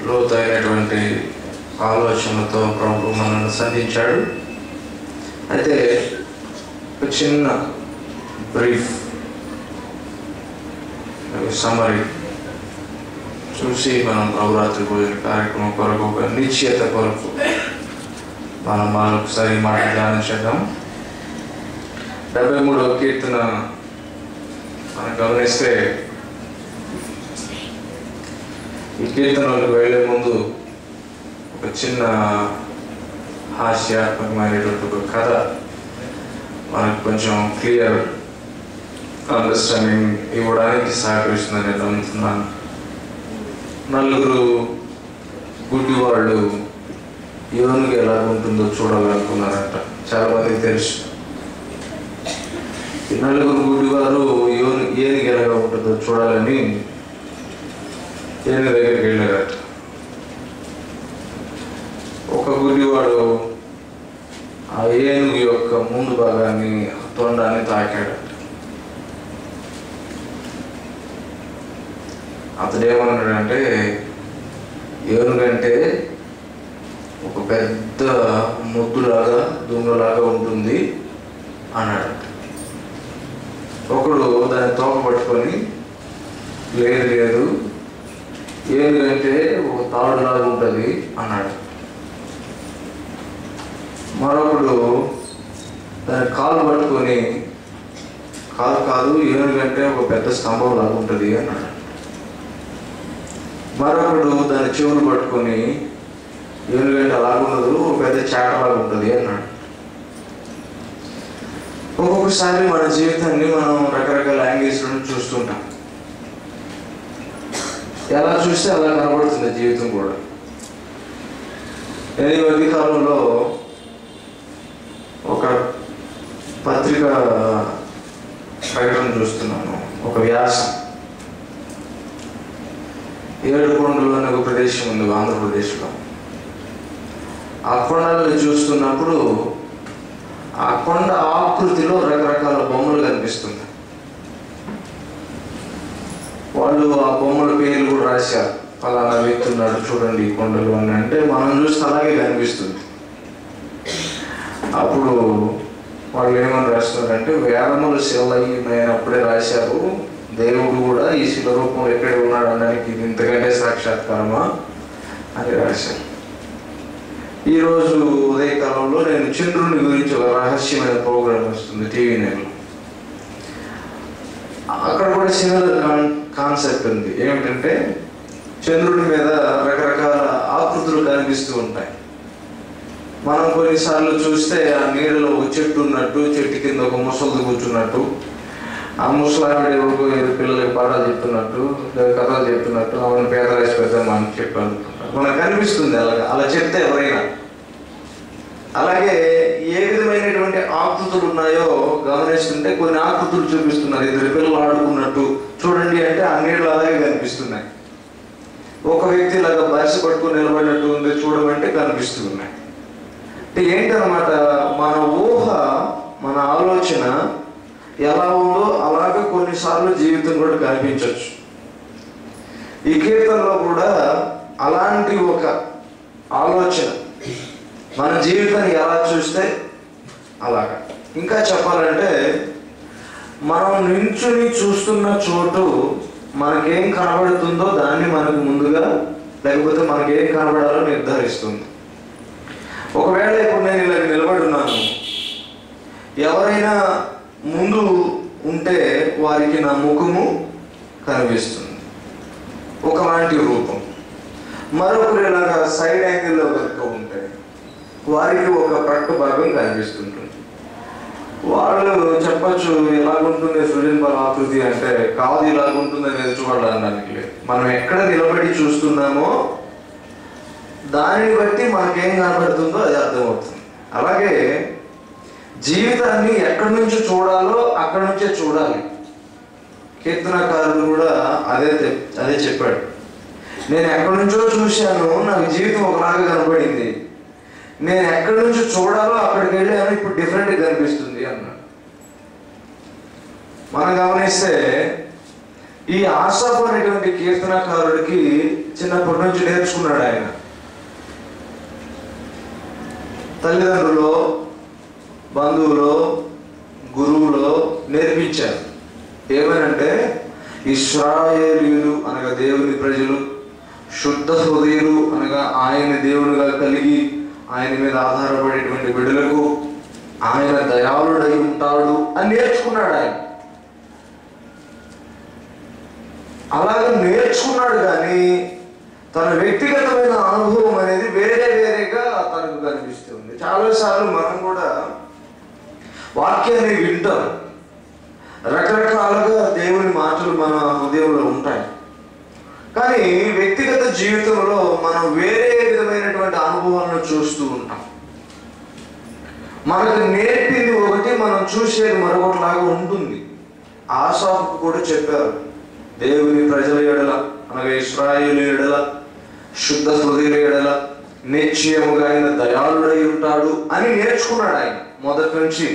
లోతైనటువంటి ఆలోచనలతో ప్రభు మనల్ని సంధించాడు. అయితే ఒక చిన్న బ్రీఫ్ సమ్మరీ చూసి మనం ప్రభురాత్రి భోజన కార్యక్రమం కొరకు ఒక నిశ్చయత కొరకు మనం మరొకసారి మాట ధ్యానం చేద్దాం. 73వ కీర్తన మనం గమనిస్తే ఈ కీర్తనలకు వెళ్ళే ముందు ఒక చిన్న హాస్యాత్మకమైనటువంటి ఒక కథ మనకు కొంచెం క్లియర్ అండర్స్టాండింగ్ ఇవ్వడానికి సహకరిస్తుందని నేను నమ్ముతున్నాను. నలుగురు గుడ్డి వాళ్ళు ఏనుగు ఎలా ఉంటుందో చూడాలనుకున్నారంట. చాలా మందికి తెలుసు. ఈ నలుగురు గుడ్డివారు ఏనుగు ఎలాగా ఉంటుందో చూడాలని ఏనుగు దగ్గరికి వెళ్ళారట. ఒక గుడ్డివాడు ఆ ఏనుగు యొక్క ముందు భాగాన్ని తొండాన్ని తాకాడట. అతడు ఏమన్నాడంటే, ఏనుగంటే ఒక పెద్ద ముద్దులాగా దుంగలాగా ఉంటుంది అన్నాడట. ఒకడు దాన్ని తోక పట్టుకొని, లేదు లేదు ఏనుగంటే ఒక తాడులాగా ఉంటుంది అన్నాడు. మరొకడు దాన్ని కాలు పట్టుకొని, కాదు కాదు ఏనుగంటే ఒక పెద్ద స్తంభం లాగా ఉంటుంది అన్నాడు. మరొకడు దాని చెవులు పట్టుకొని, ఏనుగంటే అలాగుండదు ఒక పెద్ద చాటలాగా ఉంటుంది అన్నాడు. ఒక్కొక్కసారి మన జీవితాన్ని మనం రకరకాల యాంగిల్స్లో చూస్తుంటాం. ఎలా చూస్తే అలా కనబడుతుంది జీవితం కూడా. నేను ఈ మధ్య కాలంలో ఒక పత్రిక ప్రకటన చూస్తున్నాను. ఒక వ్యాసం, ఏడుకొండలు అనే ఒక ప్రదేశం ఉంది ఆంధ్రప్రదేశ్లో. ఆ కొండలను చూస్తున్నప్పుడు ఆ కొండ ఆకృతిలో రకరకాల బొమ్మలు కనిపిస్తుంది. వాళ్ళు ఆ బొమ్మల పేర్లు కూడా రాశారు. ఫలానా వ్యక్తి ఉన్నాడు చూడండి ఈ కొండలు అని. అంటే మనం చూస్తే అలాగే కనిపిస్తుంది. అప్పుడు వాళ్ళు ఏమని రాస్తున్నారంటే, వేదములు శిలయి ఉన్నాయని అప్పుడే రాశారు. దేవుడు కూడా ఈ శిల రూపంలో ఎక్కడే ఉన్నాడు అనడానికి ఇది ఇంతకంటే సాక్షాత్కారమా అని రాశారు. ఈరోజు ఉదయకాలంలో నేను చంద్రుని గురించి ఒక రహస్యమైన ప్రోగ్రాం వస్తుంది టీవీ నైన్లో. అక్కడ కూడా సిమిలర్ కాన్సెప్ట్ ఉంది. ఏమిటంటే, చంద్రుడి మీద రకరకాల ఆకృతులు కనిపిస్తూ ఉంటాయి. మనం కొన్నిసార్లు చూస్తే ఆ నీడలో ఒక చెట్టు ఉన్నట్టు, చెట్టు కింద ఒక ముసలిది కూర్చున్నట్టు, ఆ ముసలావిడ పిల్లలకి పాఠాలు చెప్తున్నట్టు, కథలు చెప్తున్నట్టు, అవును పేద రాసి పెద్దాం అని చెప్పి అనుకుంటారు. మనకు కనిపిస్తుంది అలా చెప్తే ఎవరైనా. అలాగే ఏ విధమైనటువంటి ఆకృతులు ఉన్నాయో గమనిస్తుంటే కొన్ని ఆకృతులు చూపిస్తున్నారు. ఇద్దరు పిల్లలు ఆడుకున్నట్టు చూడండి అంటే ఆ నీళ్ళు అలాగే కనిపిస్తున్నాయి. ఒక వ్యక్తి ఇలాగా బయస పట్టుకుని నిలబడినట్టు ఉంది చూడమంటే కనిపిస్తున్నాయి. అంటే ఏంటన్నమాట, మన ఊహ మన ఆలోచన ఎలా ఉందో అలాగే కొన్నిసార్లు జీవితం కూడా కనిపించవచ్చు. ఈ కీర్తనలో కూడా అలాంటి ఒక ఆలోచన మన జీవితాన్ని ఎలా చూస్తే అలాగా. ఇంకా చెప్పాలంటే, మనం నించుని చూస్తున్న చోటు మనకేం కనబడుతుందో దాన్ని మనకు ముందుగా, లేకపోతే మనకేం కనబడాలో నిర్ధారిస్తుంది. ఒకవేళ ఇప్పుడు నేను ఇలా నిలబడి ఉన్నాను, ఎవరైనా ముందు ఉంటే వారికి నా ముఖము కనిపిస్తుంది, ఒకలాంటి రూపం. మరొకరు ఇలాగా సైడ్ యాంగిల్లో కనుక ఉంటే వారికి ఒక ప్రక్క భాగం కనిపిస్తుంటుంది. వాళ్ళు చెప్పచ్చు ఎలాగుంటుంది సృజన్ బల ఆకృతి అంటే, కాదు ఇలాగుంటుంది అనేది చూడాలనడానికి లేదు. మనం ఎక్కడ నిలబడి చూస్తున్నామో దానిని బట్టి మనకేం కనబడుతుందో అది అర్థమవుతుంది. అలాగే జీవితాన్ని ఎక్కడి నుంచి చూడాలో అక్కడి నుంచే చూడాలి. కీర్తనకారుడు కూడా అదే చెప్పాడు. నేను ఎక్కడి నుంచో చూశాను, నాకు జీవితం ఒకలాగా కనబడింది. నేను ఎక్కడి నుంచి చూడాలో అక్కడికి వెళ్ళాను, ఇప్పుడు డిఫరెంట్గా కనిపిస్తుంది అన్నాడు. మనం గమనిస్తే ఈ ఆసాపు అనేటువంటి కీర్తనకారుడికి చిన్నప్పటి నుంచి నేర్చుకున్నాడు ఆయన. తల్లిదండ్రులు, బంధువులు, గురువులు నేర్పించారు. ఏమనంటే ఇశ్రాయేలీయులు అనగా దేవుని ప్రజలు, శుద్ధ హృదయులు అనగా ఆయన దేవునిగా కలిగి ఆయన మీద ఆధారపడేటువంటి బిడ్డలకు ఆయన దయాళుడై ఉంటాడు అని నేర్చుకున్నాడు ఆయన. అలాగే నేర్చుకున్నాడు, కానీ తన వ్యక్తిగతమైన అనుభవం అనేది వేరేగా తనకు కనిపిస్తుంది. చాలాసార్లు మనం కూడా వాక్యాన్ని వింటాం, రకరకాలుగా దేవుని మాటలు మన హృదయంలో ఉంటాయి, కానీ వ్యక్తిగత జీవితంలో మనం వేరే విధమైనటువంటి అనుభవాలను చూస్తూ ఉంటాం. మనకు నేర్పింది ఒకటి, మనం చూసేది మరొకటిలాగా ఉంటుంది. ఆసాపుకు కూడా చెప్పారు, దేవుని ప్రజల ఎడల అనగా ఇశ్రాయేలు ఎడల, శుద్ధ హృదయుల ఎడల నిశ్చయముగా ఆయన దయాళుడై ఉంటాడు అని నేర్చుకున్నాడు ఆయన. మొదటి నుంచి,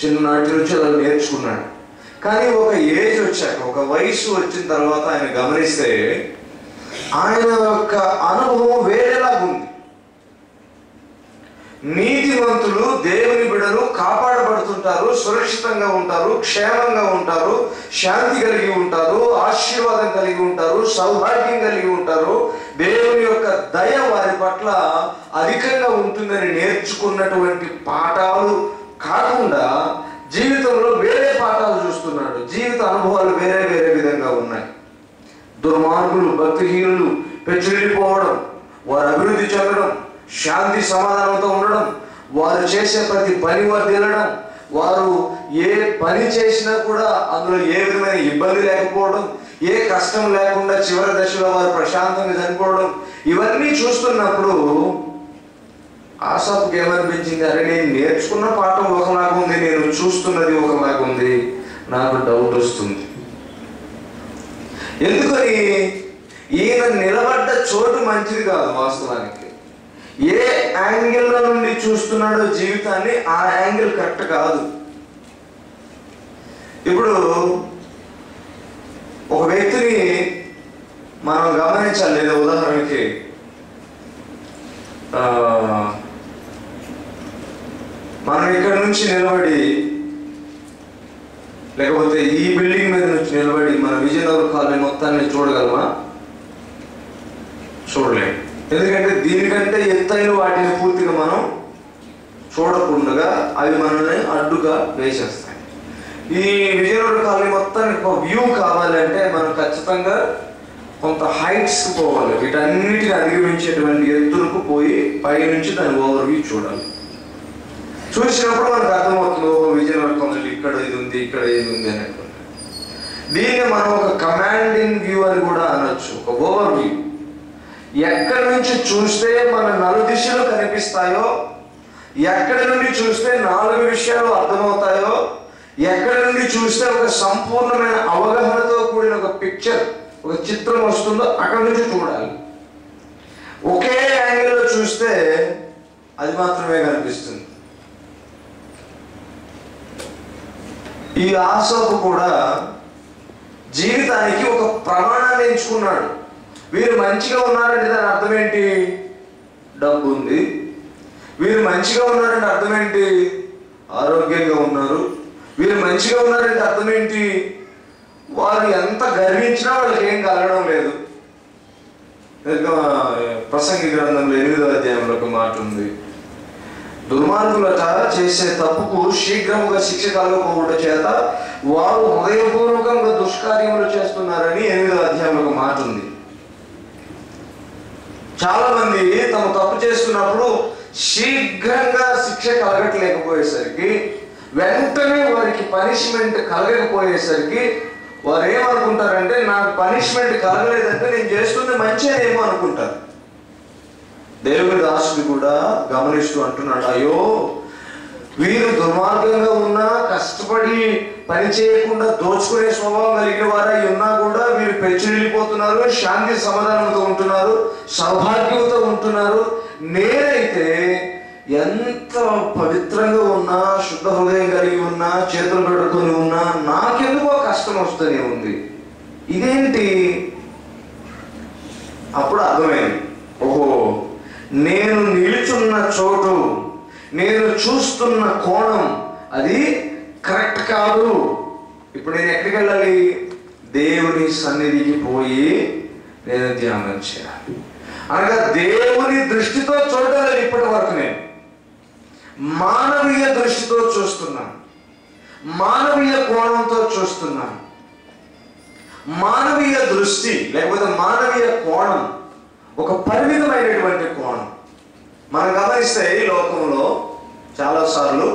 చిన్ననాటి నుంచి అలా నేర్చుకున్నాడు. కానీ ఒక ఏజ్ వచ్చాక, ఒక వయసు వచ్చిన తర్వాత ఆయన గమనిస్తే ఆయన యొక్క అనుభవం వేరేలాగుంది. నీతిమంతులు, దేవుని బిడ్డలు కాపాడబడుతుంటారు, సురక్షితంగా ఉంటారు, క్షేమంగా ఉంటారు, శాంతి కలిగి ఉంటారు, ఆశీర్వాదం కలిగి ఉంటారు, సౌభాగ్యం కలిగి ఉంటారు, దేవుని యొక్క దయ వారి పట్ల అధికంగా ఉంటుందని నేర్చుకున్నటువంటి పాఠాలు కాకుండా జీవితంలో వేరే పాఠాలు చూస్తున్నాడు. జీవిత అనుభవాలు వేరే విధంగా ఉన్నాయి. దుర్మార్గులు, భక్తిహీనులు పెచ్చుడిపోవడం, వారు అభివృద్ధి చెందడం, శాంతి సమాధానంతో ఉండడం, వారు చేసే ప్రతి పని వర్ధిల్లడం, వారు ఏ పని చేసినా కూడా అందులో ఏ విధమైన ఇబ్బంది లేకపోవడం, ఏ కష్టం లేకుండా చివరి దశలో వారు ప్రశాంతంగా చనిపోవడం, ఇవన్నీ చూస్తున్నప్పుడు ఆసాపుకి ఏమనిపించింది? అరే, నేను నేర్చుకున్న పాఠం ఒకలాగా ఉంది, నేను చూస్తున్నది ఒకలాగా ఉంది, నాకు డౌట్ వస్తుంది. ఎందుకని? ఈయన నిలబడ్డ చోటు మంచిది కాదు. వాస్తవానికి ఏ యాంగిల్లో నుండి చూస్తున్నాడో జీవితాన్ని, ఆ యాంగిల్ కరెక్ట్ కాదు. ఇప్పుడు ఒక వ్యక్తిని మనం గమనించాలి. లేదా ఉదాహరణకి మనం ఇక్కడ నుంచి నిలబడి, లేకపోతే ఈ బిల్డింగ్ మీద నుంచి నిలబడి మన విజయనగరం కాలనీ మొత్తాన్ని చూడగలమా? చూడలేము. ఎందుకంటే దీనికంటే ఎత్తైన వాటిని పూర్తిగా మనం చూడకుండా అవి మనల్ని అడ్డుగా వేసేస్తాయి. ఈ విజయనగరం కాలనీ మొత్తానికి ఒక వ్యూ కావాలంటే మనం ఖచ్చితంగా కొంత హైట్స్కి పోవాలి. వీటన్నిటిని అధిగమించేటువంటి ఎత్తులకు పోయి పైనుంచి దాని ఓవర్ వ్యూ చూడాలి. చూసినప్పుడు మనకు అర్థమవుతుంది, ఓహో విజయనగరం కాలనీ ఇక్కడ ఇది ఉంది, ఇక్కడ ఇది ఉంది అనేటువంటి. దీన్ని మనం ఒక కమాండింగ్ వ్యూ అని కూడా అనొచ్చు, ఒక ఓవర్ వ్యూ. ఎక్కడి నుంచి చూస్తే మన నలుదిశలు కనిపిస్తాయో, ఎక్కడి నుండి చూస్తే 4 విషయాలు అర్థమవుతాయో, ఎక్కడి నుండి చూస్తే ఒక సంపూర్ణమైన అవగాహనతో కూడిన ఒక పిక్చర్, ఒక చిత్రం వస్తుందో అక్కడి నుంచి చూడాలి. ఒకే యాంగిల్లో చూస్తే అది మాత్రమే కనిపిస్తుంది. ఈ ఆసాపు కూడా జీవితానికి ఒక ప్రమాణాన్ని ఎంచుకున్నాడు. వీరు మంచిగా ఉన్నారంటే దాని అర్థం ఏంటి? డబ్బు ఉంది. వీరు మంచిగా ఉన్నారంటే అర్థం ఏంటి? ఆరోగ్యంగా ఉన్నారు. వీరు మంచిగా ఉన్నారంటే అర్థం ఏంటి? వారు ఎంత గర్వించినా వాళ్ళకి ఏం కలగడం లేదు. ప్రసంగి గ్రంథంలో 8వ అధ్యాయంలో ఒక మాట ఉంది, దుర్మార్గులట చేసే తప్పుకు శీఘ్రముగా శిక్ష కలగకపోవడం చేత వారు హృదయపూర్వకంగా దుష్కార్యములు చేస్తున్నారని 8వ అధ్యాయంలో ఒక మాట ఉంది. చాలా మంది తమ తప్పు చేస్తున్నప్పుడు శీఘ్రంగా శిక్ష కలగట్లేకపోయేసరికి, వెంటనే వారికి పనిష్మెంట్ కలగకపోయేసరికి వారు ఏమనుకుంటారంటే, నాకు పనిష్మెంట్ కలగలేదంటే నేను చేస్తుంది మంచిదేమో అనుకుంటారు. దేవుని దాసుడు కూడా గమనిస్తూ అంటున్నాడు, అయ్యో వీరు దుర్మార్గంగా ఉన్నా, కష్టపడి పని చేయకుండా దోచుకునే స్వభావం కలిగిన వారై ఉన్నా కూడా వీరు పెచ్చులిపోతున్నారు, శాంతి సమాధానంతో ఉంటున్నారు, సౌభాగ్యంతో ఉంటున్నారు. నేనైతే ఎంత పవిత్రంగా ఉన్నా, శుద్ధ హృదయం కలిగి ఉన్నా, చేతులు కడుక్కొని ఉన్నా, నాకెందుకో కష్టం వస్తూనే ఉంది. ఇదేంటి? అప్పుడు అర్థమైంది, ఓహో నేను నిలుచున్న చోటు, నేను చూస్తున్న కోణం అది కరెక్ట్ కాదు. ఇప్పుడు నేను ఎక్కడికి వెళ్ళాలి? దేవుని సన్నిధికి పోయి నేను ధ్యానం చేయాలి. అనగా దేవుని దృష్టితో చూడాలి. ఇప్పటి వరకు నేను మానవీయ దృష్టితో చూస్తున్నాను, మానవీయ కోణంతో చూస్తున్నాను. మానవీయ దృష్టి లేకపోతే మానవీయ కోణం ఒక పరిమితమైనటువంటి కోణం. మనం గమనిస్తే ఈ లోకంలో చాలాసార్లు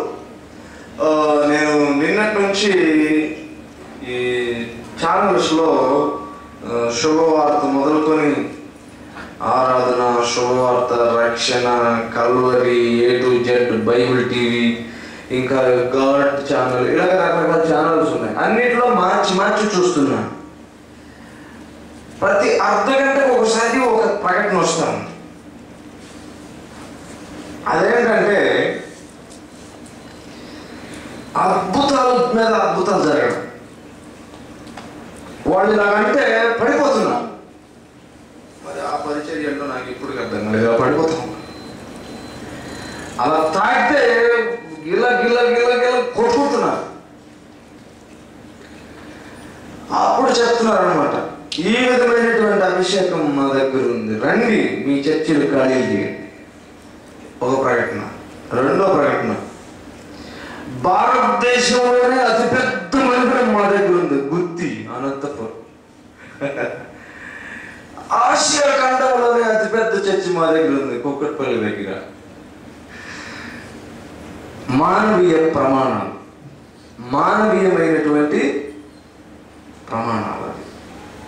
నేను నిన్నటి నుంచి ఈ ఛానల్స్లో శుభవార్త మొదలుకొని ఆరాధన, శుభవార్త, రక్షణ, Calvary, A to Z, Bible TV, ఇంకా గాడ్ ఛానల్, ఇలాగ రకరకాల ఛానల్స్ ఉన్నాయి. అన్నిట్లో మార్చి మార్చి చూస్తున్నాను. ప్రతి అర్ధ గంటకు ఒకసారి ఒక ప్రకటన వస్తాను. అదేంటంటే అద్భుతాల మీద అద్భుతాలు జరగడం. వాళ్ళు ఇలాగంటే పడిపోతున్నా. మరి ఆ పరిచర్యలో నాకు ఇప్పుడు అర్థం కాలేదు, పడిపోతాం. అలా తాకితే గిల్ల గిల్ల గిల్ల గిల్ల కొట్టుకుంటున్నారు. అప్పుడు చెప్తున్నారు అనమాట, ఈ విధమైనటువంటి అభిషేకం మా దగ్గర ఉంది, రండి మీ చర్చిలు ఖాళీ చేయండి. ఒక ప్రకటన. రెండో ప్రకటన, భారతదేశంలోనే అతిపెద్ద మందిరం మా దగ్గర ఉంది, గుత్తి అనంతపురం. ఆసియా ఖండంలోనే అతిపెద్ద చర్చి మా దగ్గర ఉంది, కుక్కట్పల్లి దగ్గర. మానవీయ ప్రమాణాలు, మానవీయమైనటువంటి ప్రమాణాలు.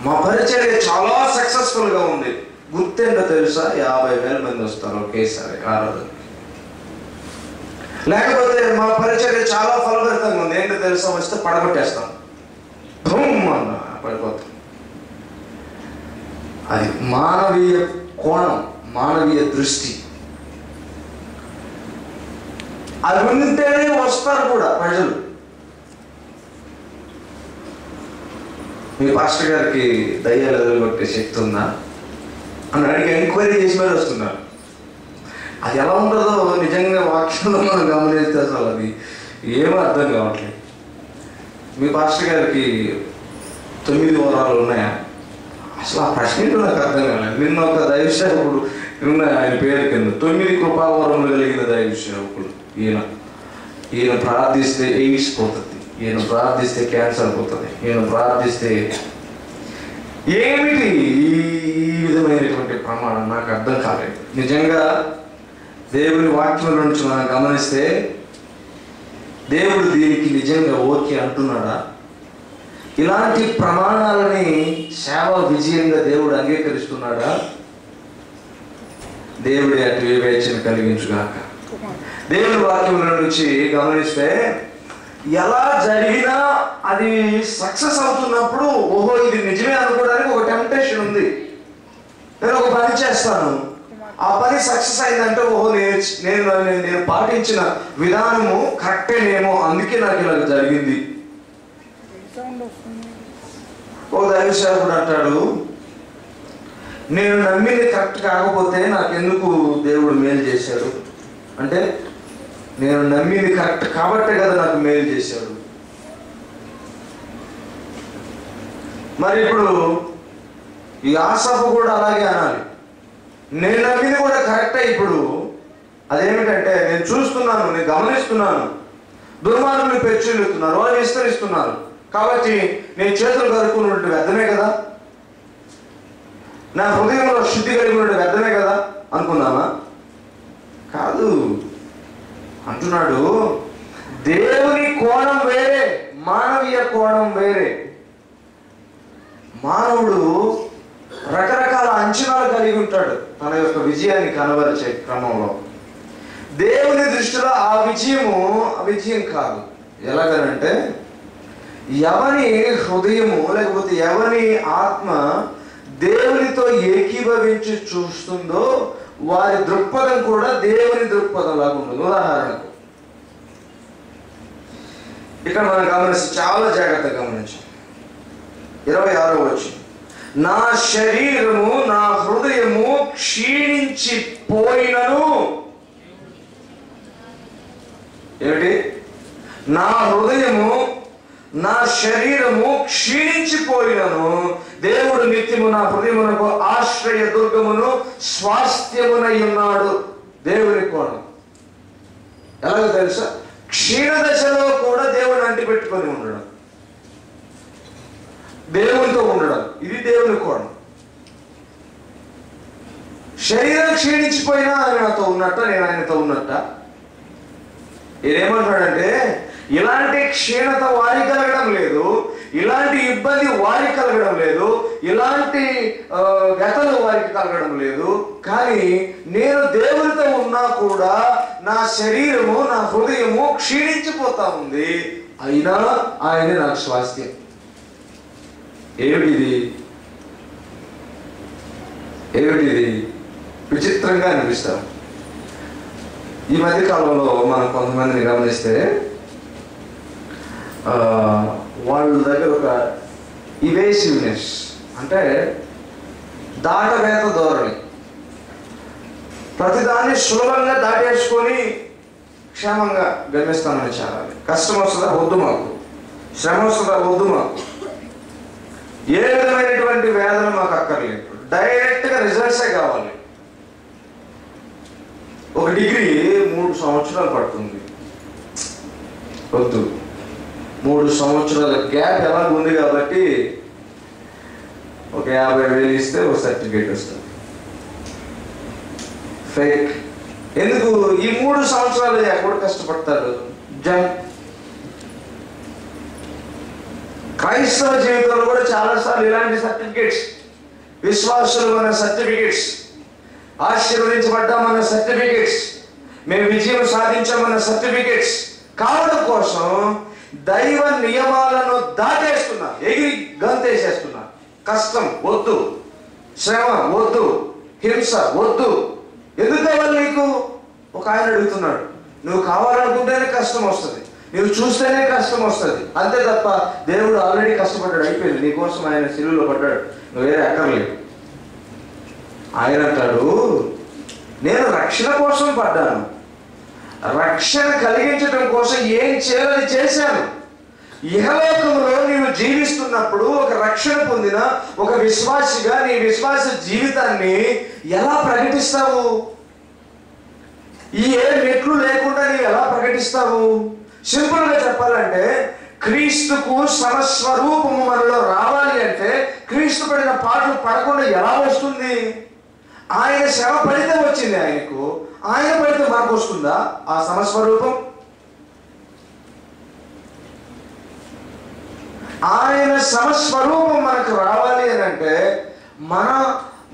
మా పరిచర్య చాలా సక్సెస్ఫుల్గా ఉంది. గుర్తేంటో తెలుసా? 50,000 మంది వస్తారు ఒకేసారి ఆరాధన. లేకపోతే మా పరిచర్య చాలా ఫలభరితంగా ఉంది. ఏంటో తెలుసా? వస్తే పడగొట్టేస్తాం, భూమ్ అన్న పడిపోతాం. అది మానవీయ కోణం, మానవీయ దృష్టి. అది ఉంటేనే వస్తారు కూడా ప్రజలు. మీ పాస్టర్ గారికి దయ్యాలు ఎదురుగొట్టే శక్తి ఉందా అని అడిగి ఎంక్వైరీ చేసి మీద వస్తున్నారు. అది ఎలా ఉంటుందో నిజంగా వాక్యంలో మనం గమనిస్తే అసలు అది ఏమో అర్థం కావట్లేదు. మీ పాస్టర్ గారికి 9 వరాలు ఉన్నాయా? అసలు ఆ ప్రశ్న నాకు అర్థం కాలేదు. నిన్న ఒక దైవ సేవకుడు ఉన్నాయి, ఆయన పేరు కింద 9 కృపావరములు కలిగిన దైవ సేవకుడు. ఈయన ప్రార్థిస్తే ఎయిడ్స్ పోతుంది, ఈయన ప్రార్థిస్తే క్యాన్సర్ పోతుంది, ఈయన ప్రార్థిస్తే ఏమిటి ఈ విధమైనటువంటి ప్రమాణం నాకు అర్థం కాలేదు. నిజంగా దేవుని వాక్యం నుంచి మనం గమనిస్తే దేవుడు దీనికి నిజంగా ఓకే అంటున్నాడా? ఇలాంటి ప్రమాణాలని సేవ విజయంగా దేవుడు అంగీకరిస్తున్నాడా? దేవుడి అటు వివేచన కలిగించుగాక. దేవుని వాక్యం నుంచి గమనిస్తే ఎలా జరిగినా అది సక్సెస్ అవుతున్నప్పుడు ఓహో ఇది నిజమే అనుకోవడానికి ఒక టెంప్టేషన్ ఉంది. నేను ఒక పని చేస్తాను, ఆ పని సక్సెస్ అయిందంటే ఓహో నేను పాటించిన విధానము కరెక్టేనేమో, అందుకే నాకు ఇలా జరిగింది. ఒక దైవ సేవకుడు అంటాడు, నేను నమ్మింది కరెక్ట్ కాకపోతే నాకెందుకు దేవుడు మేలు చేశాడు అంటే, నేను నమ్మింది కరెక్ట్ కాబట్టే కదా నాకు మేలు చేశాడు. మరి ఇప్పుడు ఈ ఆసాపు కూడా అలాగే అనాలి, నేను నమ్మింది కూడా కరెక్టే. ఇప్పుడు అదేమిటంటే నేను చూస్తున్నాను, నేను గమనిస్తున్నాను, దుర్మార్గులు పెచ్చులుతున్నారు, వాళ్ళు విస్తరిస్తున్నారు, కాబట్టి నేను చేతులు కలుపుకున్నట్టు వ్యర్థమే కదా, నా హృదయంలో శుద్ధి కలిగి ఉన్నట్టు వ్యర్థమే కదా అనుకున్నామా? కాదు అంటున్నాడు. దేవుని కోణం వేరే, మానవీయ కోణం వేరే. మానవుడు రకరకాల అంచనాలు కలిగి ఉంటాడు తన యొక్క విజయాన్ని కనబరిచే క్రమంలో. దేవుని దృష్టిలో ఆ విజయం కాదు. ఎలాగనంటే ఎవని హృదయము లేకపోతే ఎవని ఆత్మ దేవునితో ఏకీభవించి చూస్తుందో వారి దృక్పథం కూడా దేవుని దృక్పథం లాగా ఉంటుంది. ఉదాహరణకు ఇక్కడ మనం గమనిస్తే చాలా జాగ్రత్తగా గమనించాం. 26వ వచనం, నా శరీరము నా హృదయము క్షీణించిపోయినను. ఏమిటి? నా హృదయము నా శరీరము క్షీణించిపోయినను దేవుడు నిత్యము నా హృదయమునకు ఆశ్రయ దుర్గమును స్వాస్థ్యమునై ఉన్నాడు. దేవుని కోణం ఎలాగో తెలుసా? క్షీణ దశలో కూడా దేవుని అంటిపెట్టుకొని ఉండడం, దేవునితో ఉండడం, ఇది దేవుని కోణం. శరీరం క్షీణించిపోయినా ఆయన నాతో ఉన్నట్ట, నేను ఆయనతో ఉన్నట్ట. ఏమంటాడంటే, ఇలాంటి క్షీణత వారికి కలగడం లేదు, ఇలాంటి ఇబ్బంది వారికి కలగడం లేదు, ఇలాంటి వ్యతలు వారికి కలగడం లేదు. కానీ నేను దేవునితో ఉన్నా కూడా నా శరీరము నా హృదయము క్షీణించిపోతా ఉంది, అయినా ఆయన నాకు స్వాస్థ్యం. ఏమిటిది? విచిత్రంగా అనిపిస్తాం. ఈ మధ్య కాలంలో మనం కొంతమందిని గమనిస్తే వాళ్ళ దగ్గర ఒక ఇవేసివ్నెస్, అంటే దాటవేత ధోరణి. ప్రతిదాన్ని సులభంగా దాటేసుకొని క్షేమంగా గమ్యస్థానాన్ని చేరాలి. కష్టం వస్తుందా? వద్దు మాకు. శ్రమ వస్తుందా? వద్దు మాకు. ఏ విధమైనటువంటి వేదన మాకు అక్కర్లేదు, డైరెక్ట్గా రిజల్ట్సే కావాలి. ఒక డిగ్రీ 3 సంవత్సరాలు పడుతుంది, వద్దు. 3 సంవత్సరాల గ్యాప్ ఎలా ఉంది కాబట్టి ఒక 50,000 ఇస్తే ఒక సర్టిఫికేట్ వస్తుంది. ఫేక్. ఎందుకు? ఈ 3 సంవత్సరాలు ఎక్కడ కష్టపడతారు? క్రైస్తవ జీవితంలో కూడా చాలాసార్లు ఇలాంటి సర్టిఫికేట్స్, విశ్వాసులు అన్న సర్టిఫికేట్స్, ఆశీర్వదించబడ్డామన్న సర్టిఫికేట్స్, మేము విజయం సాధించామన్న సర్టిఫికేట్స్ కావడం కోసం దైవ నియమాలను దాటేస్తున్నా, ఎగిరి గంతేసేస్తున్నా. కష్టం వద్దు, శ్రమ వద్దు, హింస వద్దు. ఎందుకు కావాలి నీకు? ఒక ఆయన అడుగుతున్నాడు. నువ్వు కావాలనుకుంటేనే కష్టం వస్తుంది, నువ్వు చూస్తేనే కష్టం వస్తుంది, అంతే తప్ప దేవుడు ఆల్రెడీ కష్టపడ్డాడు, అయిపోయింది. నీకోసం ఆయన శిలువలో పడ్డాడు, నువ్వు వేరే అక్కర్లేదు. ఆయన అంటాడు, నేను రక్షణ కోసం పడ్డాను, రక్షణ కలిగించడం కోసం ఏం చేయాలని చేశాను. ఇహలోకంలో నీవు జీవిస్తున్నప్పుడు ఒక రక్షణ పొందిన ఒక విశ్వాసిగా నీ విశ్వాస జీవితాన్ని ఎలా ప్రకటిస్తావు? ఈ ఏ మెట్లు లేకుండా నీవు ఎలా ప్రకటిస్తావు? సింపుల్గా చెప్పాలంటే, క్రీస్తుకు సమస్వరూపము మనలో రావాలి అంటే క్రీస్తు పడిన పాటలు పడకుండా ఎలా వస్తుంది? ఆయన శ్రమ పడితే వచ్చింది ఆయనకు, ఆయన పడితే మనకు వస్తుందా ఆ సమస్వరూపం? ఆయన సమస్వరూపం మనకు రావాలి అని అంటే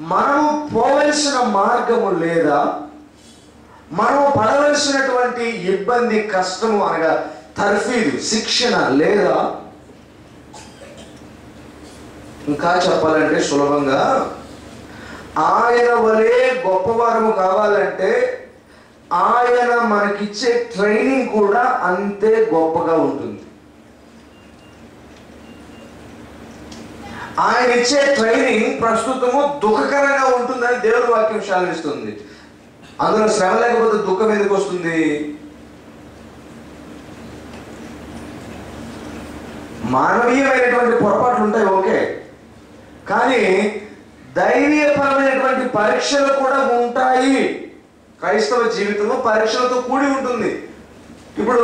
మనము పోవలసిన మార్గము లేదా, మనము పడవలసినటువంటి ఇబ్బంది, కష్టము అనగా తర్ఫీదు, శిక్షణ లేదా? ఇంకా చెప్పాలంటే సులభంగా, ఆయన వలే గొప్పవారము కావాలంటే ఆయన మనకిచ్చే ట్రైనింగ్ కూడా అంతే గొప్పగా ఉంటుంది. ఆయన ఇచ్చే ట్రైనింగ్ ప్రస్తుతము దుఃఖకరంగా ఉంటుందని దేవుని వాక్యం శాలిస్తుంది. అందులో శ్రమ లేకపోతే దుఃఖం ఎందుకు వస్తుంది? మానవీయమైనటువంటి పొరపాట్లు ఉంటాయి, ఓకే, కానీ దైవీయపరమైనటువంటి పరీక్షలు కూడా ఉంటాయి. క్రైస్తవ జీవితంలో పరీక్షలతో కూడి ఉంటుంది. ఇప్పుడు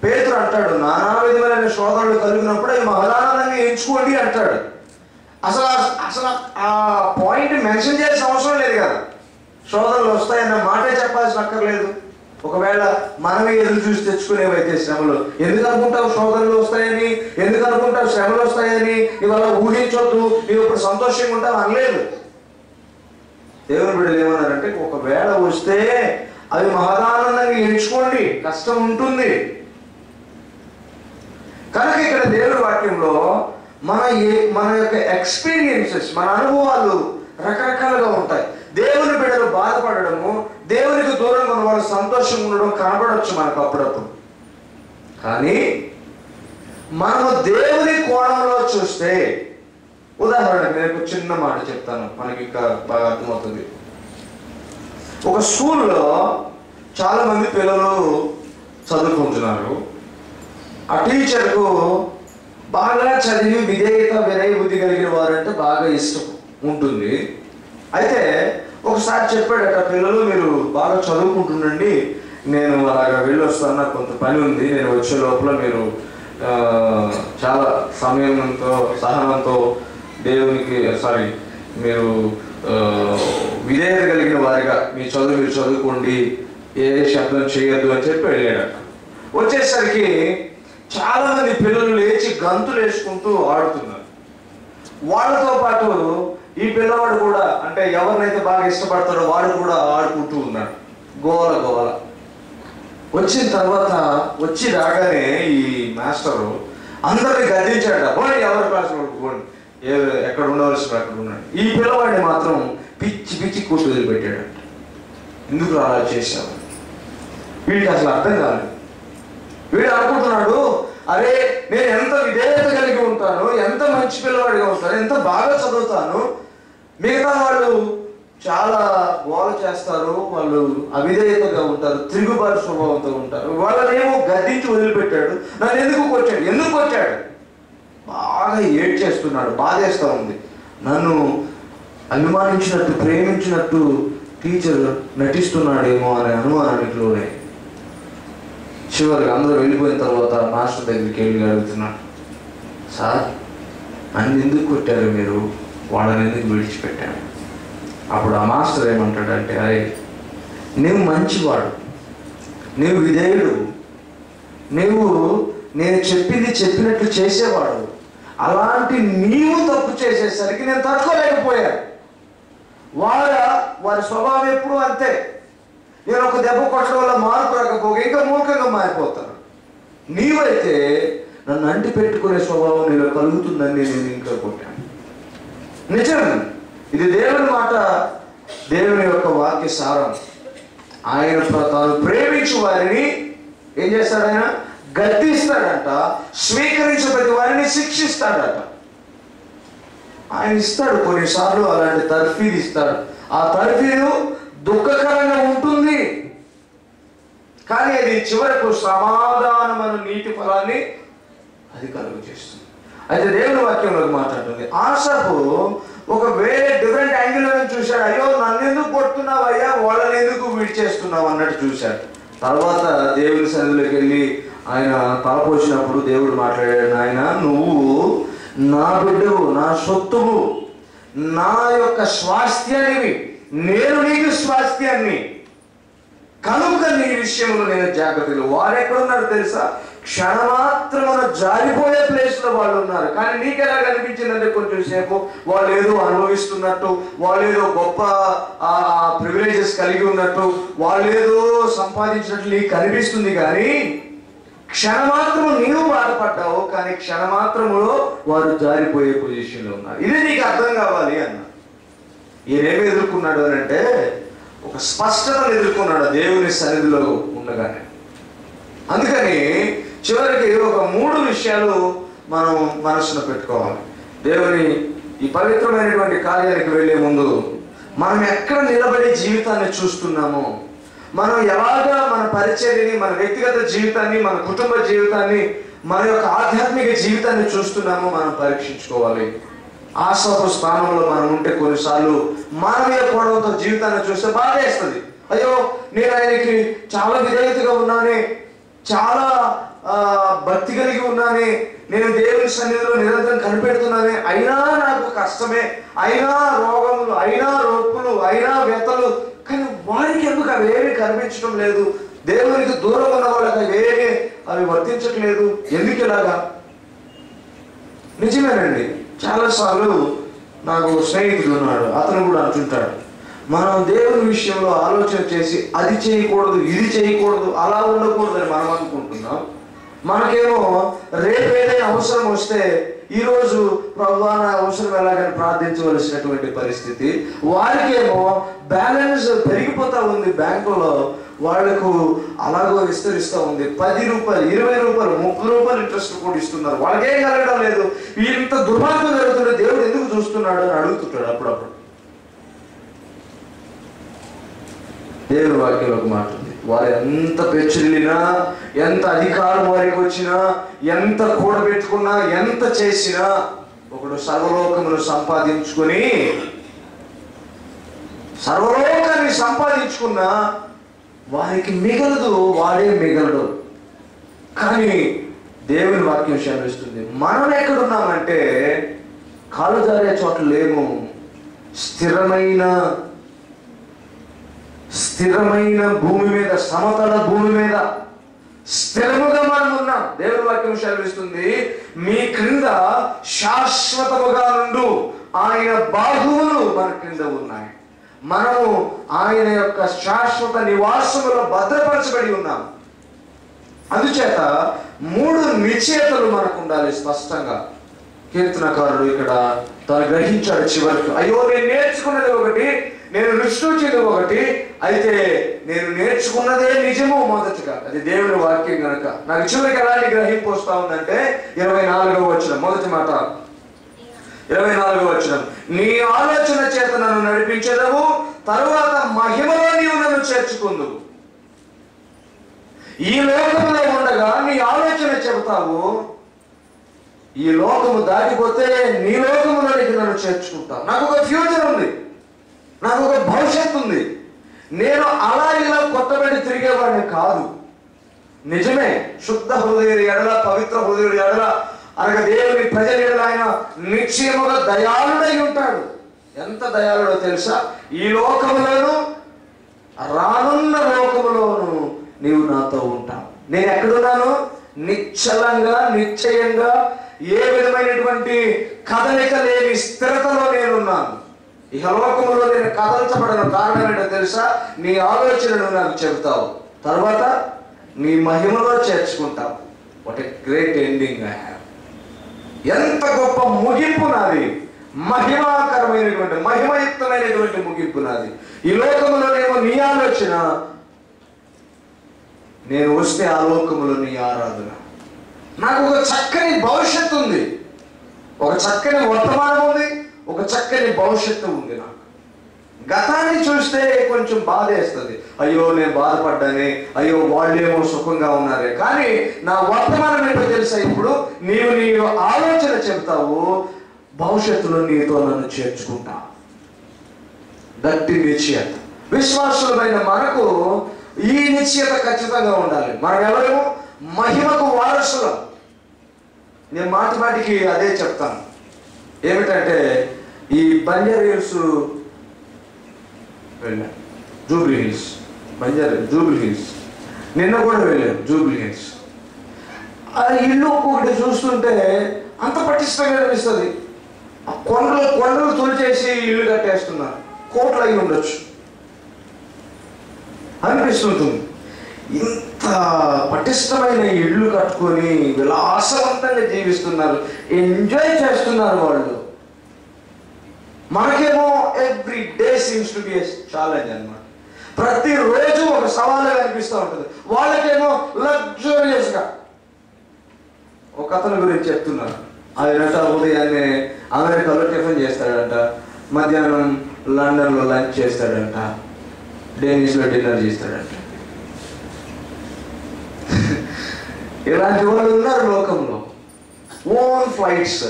పేతురు అంటాడు, నానా విధమైన శోధనలు కలిగినప్పుడు అవి మహదానందంగా ఎంచుకోండి అంటాడు. అసలు ఆ పాయింట్ మెన్షన్ చేయాల్సిన అవసరం లేదు కదా. శోధనలు వస్తాయన్న మాటే చెప్పాల్సిన అక్కర్లేదు. ఒకవేళ మనమే ఎదురు చూసి తెచ్చుకునేవైతే శ్రమలు, ఎందుకు అనుకుంటావు శోధనలు వస్తాయని, ఎందుకు అనుకుంటావు శ్రమలు వస్తాయని, ఇవాళ ఊహించొద్దు, నీవు ఇప్పుడు సంతోషంగా ఉంటావు అనలేదు. దేవుని బిడ్డలు ఏమన్నారంటే, ఒకవేళ వస్తే అవి మహదానందంగా ఎంచుకోండి, కష్టం ఉంటుంది. కనుక ఇక్కడ దేవుడి వాక్యంలో మన యొక్క ఎక్స్పీరియన్సెస్, మన అనుభవాలు రకరకాలుగా ఉంటాయి. దేవుని బిడ్డలు బాధపడము, దేవునికి దూరంగా ఉన్న వాళ్ళు సంతోషంగా ఉండడం కనబడవచ్చు మనకు అప్పుడప్పుడు. కానీ మనము దేవుని కోణంలో చూస్తే, ఉదాహరణకు నేను ఒక చిన్న మాట చెప్తాను, మనకి ఇంకా బాగా అర్థమవుతుంది. ఒక స్కూల్లో చాలా మంది పిల్లలు చదువుకుంటున్నారు. ఆ టీచర్కు బాగా చదివి విధేయత వినయ బుద్ధి కలిగిన వారంటే బాగా ఇష్టం ఉంటుంది. అయితే ఒకసారి చెప్పాడట, పిల్లలు మీరు బాగా చదువుకుంటుండండి, నేను అలాగా వెళ్ళొస్తాను, నాకు కొంత పని ఉంది, నేను వచ్చే లోపల మీరు చాలా సమయంతో సహనంతో దేవునికి మీరు విధేయత కలిగిన వారిగా మీ చదువు మీరు చదువుకోండి, ఏ శబ్దం చేయొద్దు అని చెప్పి వెళ్ళాడట. వచ్చేసరికి చాలా మంది పిల్లలు లేచి గంతులు వేసుకుంటూ ఆడుతున్నారు. వాళ్ళతో పాటు ఈ పిల్లవాడు కూడా, అంటే ఎవరినైతే బాగా ఇష్టపడతాడో వాడు కూడా ఆడుకుంటూ ఉన్నాడు. గోల గోల. వచ్చిన తర్వాత వచ్చి రాగానే ఈ మాస్టరు అందరినీ గద్దించాడు. పోనీ ఎవరి క్లాసులో పోండి, ఎక్కడ ఉండవలసిన అక్కడ ఉన్నాడు. ఈ పిల్లవాడిని మాత్రం పిచ్చి పిచ్చి కూర్చు వదిలిపెట్టాడు. ఎందుకు అలా చేశావు? వీడికి అసలు అర్థం కాలేదు. వీడు అనుకుంటున్నాడు, అరే నేను ఎంత విధేయత కలిగి ఉంటాను, ఎంత మంచి పిల్లవాడిగా ఉంటాను, ఎంత బాగా చదువుతాను, మిగతా వాళ్ళు చాలా గోల చేస్తారు, వాళ్ళు అవిధేయతగా ఉంటారు, తిరుగుబాటు స్వభావంతో ఉంటారు, వాళ్ళనేమో గద్దించి వదిలిపెట్టాడు. నన్ను ఎందుకు కొట్టాడు? బాగా ఏడ్చేస్తున్నాడు, బాధేస్తూ ఉంది. నన్ను అభిమానించినట్టు ప్రేమించినట్టు టీచర్ నటిస్తున్నాడేమో అనే అనుమానానికి లోనే చివరికి అందరూ వెళ్ళిపోయిన తర్వాత మాస్టర్ దగ్గరికి వెళ్ళి అడుగుతున్నాడు, సార్ నన్ను ఎందుకు కొట్టారు మీరు, వాళ్ళని ఎందుకు విడిచిపెట్టాను? అప్పుడు ఆ మాస్టర్ ఏమంటాడంటే, అరే నువ్వు మంచివాడు, నువ్వు విధేయుడు, నువ్వు నేను చెప్పింది చెప్పినట్లు చేసేవాడు, అలాంటి నీవు తప్పు చేసేసరికి నేను తట్టుకోలేకపోయాను. వారి స్వభావం ఎప్పుడు అంతే. నేను ఒక దెబ్బ కొట్టడం వల్ల మార్పు రాకపోగా ఇంకా మూర్ఖంగా మారిపోతాను. నీవైతే నన్ను అంటి పెట్టుకునే స్వభావం నేను కలుగుతుందని నేను ఇంకా కొట్టాను. నిజం, ఇది దేవుని మాట, దేవుని యొక్క వాక్య సారం. ఆయన తాను ప్రేమించు వారిని ఏం చేస్తాడు? ఆయన గద్దిస్తాడంట, స్వీకరించే ప్రతి వారిని శిక్షిస్తాడట. ఆయన ఇస్తాడు కొన్నిసార్లు అలాంటి తర్ఫీదు ఇస్తాడు. ఆ తర్ఫీదు దుఃఖకరంగా ఉంటుంది, కానీ అది చివరకు సమాధానమైన నీటి ఫలాన్ని అది కలుగు చేస్తుంది. అయితే దేవుని వాక్యంలో మాట్లాడుతుంది, ఆసపు ఒక వేరే డిఫరెంట్ యాంగిల్ చూశాడు. అయ్యో నన్ను ఎందుకు కొడుతున్నావు అయ్యా, వాళ్ళని ఎందుకు విడిచేస్తున్నావు అన్నట్టు చూశాడు. తర్వాత దేవుని సన్నిధిలోకి వెళ్ళి ఆయన తలపోసినప్పుడు దేవుడు మాట్లాడాడు, ఆయన నువ్వు నా బిడ్డవు, నా సొత్తువు, నా యొక్క స్వాస్థ్యానివి, నేను నీకు స్వాస్థ్యాన్ని, కనుక నీ విషయంలో నేను జాగ్రత్తలు. వారు ఎక్కడున్నారు తెలుసా? క్షణమాత్రమున జారిపోయే ప్లేస్ లో వాళ్ళు ఉన్నారు. కానీ నీకు ఎలా కనిపించిందంటే కొంచెం సేపు వాళ్ళు ఏదో అనుభవిస్తున్నట్టు, వాళ్ళు ఏదో గొప్ప ప్రివిలేజెస్ కలిగి ఉన్నట్టు, వాళ్ళు ఏదో సంపాదించినట్లు నీకు కనిపిస్తుంది. కానీ క్షణమాత్రము నీవు బాధపడ్డావు, కానీ క్షణమాత్రములో వారు జారిపోయే పొజిషన్లో ఉన్నారు. ఇది నీకు అర్థం కావాలి అన్న. ఈయనేమి ఎదుర్కొన్నాడు అని అంటే ఒక స్పష్టతను ఎదుర్కొన్నాడు దేవుని సన్నిధిలో ఉండగానే. అందుకని చివరికి ఒక 3 విషయాలు మనం మనసులో పెట్టుకోవాలి. దేవుని ఈ పవిత్రమైనటువంటి కార్యానికి వెళ్లే ముందు మనం ఎక్కడ నిలబడి జీవితాన్ని చూస్తున్నామో, మనం ఎలాగా మన పరిచర్యని, మన వ్యక్తిగత జీవితాన్ని, మన కుటుంబ జీవితాన్ని, మన యొక్క ఆధ్యాత్మిక జీవితాన్ని చూస్తున్నామో మనం పరీక్షించుకోవాలి. ఆశాపు స్థానంలో మనం ఉంటే కొన్నిసార్లు మానవీయ కోణంతో జీవితాన్ని చూస్తే బాధేస్తుంది. అయ్యో నేను ఆయనకి చాలా విధేయతగా ఉన్నానే, చాలా భక్తి కలిగి ఉన్నానే, నేను దేవుని సన్నిధిలో నిరంతరం కనిపెడుతున్నానే, అయినా నాకు కష్టమే, అయినా రోగములు, అయినా రొప్పులు, అయినా వ్యతలు, కానీ వారికి ఎందుకు అవేమీ కనిపించడం లేదు? దేవునికి దూరం ఉన్న వాళ్ళకి అవేమీ అవి వర్తించట్లేదు, ఎందుకు ఇలాగా? నిజమేనండి, చాలాసార్లు నాకు స్నేహితుడు ఉన్నాడు, అతను కూడా అంటుంటాడు, మనం దేవుని విషయంలో ఆలోచన చేసి అది చేయకూడదు, ఇది చేయకూడదు, అలా ఉండకూడదు అని మనం అనుకుంటున్నాం. మనకేమో రేపు ఏదైనా అవసరం వస్తే ఈరోజు ప్రభువా నా అవసరం ఎలాగని ప్రార్థించవలసినటువంటి పరిస్థితి. వారికేమో బ్యాలెన్స్ పెరిగిపోతా ఉంది బ్యాంకులో, వాళ్లకు అలాగో విస్తరిస్తూ ఉంది. 10 రూపాయలు, 20 రూపాయలు, 30 రూపాయలు ఇంట్రెస్ట్ కూడా ఇస్తున్నారు. వాళ్ళకేం కలగడం లేదు. ఇంత దుర్మార్గం జరుగుతుంటే దేవుడు ఎందుకు చూస్తున్నాడు అని అడుగుతుంటాడు అప్పుడప్పుడు. దేవుని వాక్యంలో ఒక మాట ఉంది, వారు ఎంత పెచ్చులినా, ఎంత అధికారం వారికి వచ్చినా, ఎంత కూడబెట్టుకున్నా, ఎంత చేసినా, ఒకడు సర్వలోకమును సంపాదించుకుని సర్వలోకాన్ని సంపాదించుకున్నా వారికి మిగలదు, వాడే మిగలడు. కానీ దేవుని వాక్యం సెలవిస్తుంది, మనం ఎక్కడున్నామంటే కాలు జారే చోట లేము. స్థిరమైన భూమి మీద, సమతల భూమి మీద స్థిరముగా మనం ఉన్నాం. దేవుని వాక్యం సెలవిస్తుంది, మీ క్రింద శాశ్వతముగా నుండు ఆయన బాహువులు మన క్రింద ఉన్నాయి. మనము ఆయన యొక్క శాశ్వత నివాసములో భద్రపరచబడి ఉన్నాం. అందుచేత 3 నిశ్చయతలు మనకు ఉండాలి స్పష్టంగా. కీర్తనకారుడు ఇక్కడ తను గ్రహించాడు చివరికి, అయ్యో నేను నేర్చుకున్నది ఒకటి, నేను రుచి ఒకటి, అయితే నేను నేర్చుకున్నదే నిజము మొదటిగా, అది దేవుని వాక్యం కనుక నాకు చివరికి ఎలాంటి గ్రహింపు వస్తా ఉందంటే 24వ వచనం, మొదటి మాట 24వ వచనం, నీ ఆలోచన చేత నన్ను నడిపించెదవు, తరువాత మహిమలో నీవు నన్ను చేర్చుకుందువు. ఈ లోకంలో ఉండగా నీ ఆలోచన చెబుతావు, ఈ లోకము దాటిపోతే నీ లోకములోనికి నన్ను చేర్చుకుంటావు. నాకు ఒక ఫ్యూచర్ ఉంది, నాకు ఒక భవిష్యత్తు ఉంది. నేను అలా ఇలా కొత్తబడి తిరిగేవాడిని కాదు. నిజమే, శుద్ధ హృదయుడి ఎడల, పవిత్ర హృదయుడి ఎడల, అనగా దేవుని ప్రజల ఎడల ఆయన నిశ్చయముగా దయాళుడై ఉంటాడు. ఎంత దయాళుడో తెలుసా? ఈ లోకములోను రానున్న లోకములోను నీవు నాతో ఉంటావు. నేను ఎక్కడున్నాను? నిశ్చలంగా, నిశ్చయంగా, ఏ విధమైనటువంటి కదలిక లేని స్థిరతలో నేనున్నాను. ఇహలోకములో నేను కదల్చబడను. కారణం ఏంటో తెలుసా? నీ ఆలోచనను నాకు చెబుతావు, తర్వాత నీ మహిమలో చేర్చుకుంటావు. What a great ending I have. ఎంత గొప్ప ముగింపు నాది, మహిమాకరమైనటువంటి, మహిమయుక్తమైనటువంటి ముగింపు నాది. ఈ లోకములోనేమో నీ ఆలోచన, నేను వస్తే ఆ లోకములో నీ ఆరాధన. నాకు ఒక చక్కని భవిష్యత్తు ఉంది, ఒక చక్కని వర్తమానం ఉంది, ఒక చక్కని భవిష్యత్తు ఉంది. నాకు గతాన్ని చూస్తే కొంచెం బాధ వేస్తుంది, అయ్యో నేను బాధపడ్డానే, అయ్యో వాళ్ళేమో సుఖంగా ఉన్నారే. కానీ నా వర్తమానం ఏంటో తెలుసా? ఇప్పుడు నీవు నీ ఆలోచన చెప్తావు, భవిష్యత్తులో నీతో నన్ను చేర్చుకుంటా. గట్టి నిశ్చయత. విశ్వాసులమైన మనకు ఈ నిశ్చయత ఖచ్చితంగా ఉండాలి. మనం ఎవరేమో మహిమకు వారసులం. నేను మాటి మాటికి అదే చెప్తాను. ఏమిటంటే, ఈ బంజారా హిల్స్ వెళ్ళాను, జూబ్లీ హిల్స్, జూబ్లీ హిల్స్, నిన్న కూడా వెళ్ళాను జూబ్లీ హిల్స్. ఆ ఇల్లు ఒక్కొక్కటి చూస్తుంటే అంత పటిష్టంగా అనిపిస్తుంది. ఆ కొండలు తొలిచేసి ఇల్లు కట్టేస్తున్నారు, కోట్లు అయి ఉండొచ్చు అనిపిస్తుంటుంది. ఇంత పటిష్టమైన ఇళ్ళు కట్టుకొని విలాసవంతంగా జీవిస్తున్నారు, ఎంజాయ్ చేస్తున్నారు వాళ్ళు. మనకేమో every day seems to be a challenge అన్నమాట. ప్రతిరోజు ఒక సవాలుగా అనిపిస్తూ ఉంటుంది. వాళ్ళకేమో లగ్జూరియస్గా. ఒక అతని గురించి చెప్తున్నారు, ఆయనట ఉదయాన్నే అమెరికాలో టిఫిన్ చేస్తాడంట, మధ్యాహ్నం లండన్లో లంచ్ చేస్తాడంట, డెనిస్లో డిన్నర్ చేస్తాడంట. ఇలాంటి వాళ్ళు ఉన్నారు లోకంలో. Own flights.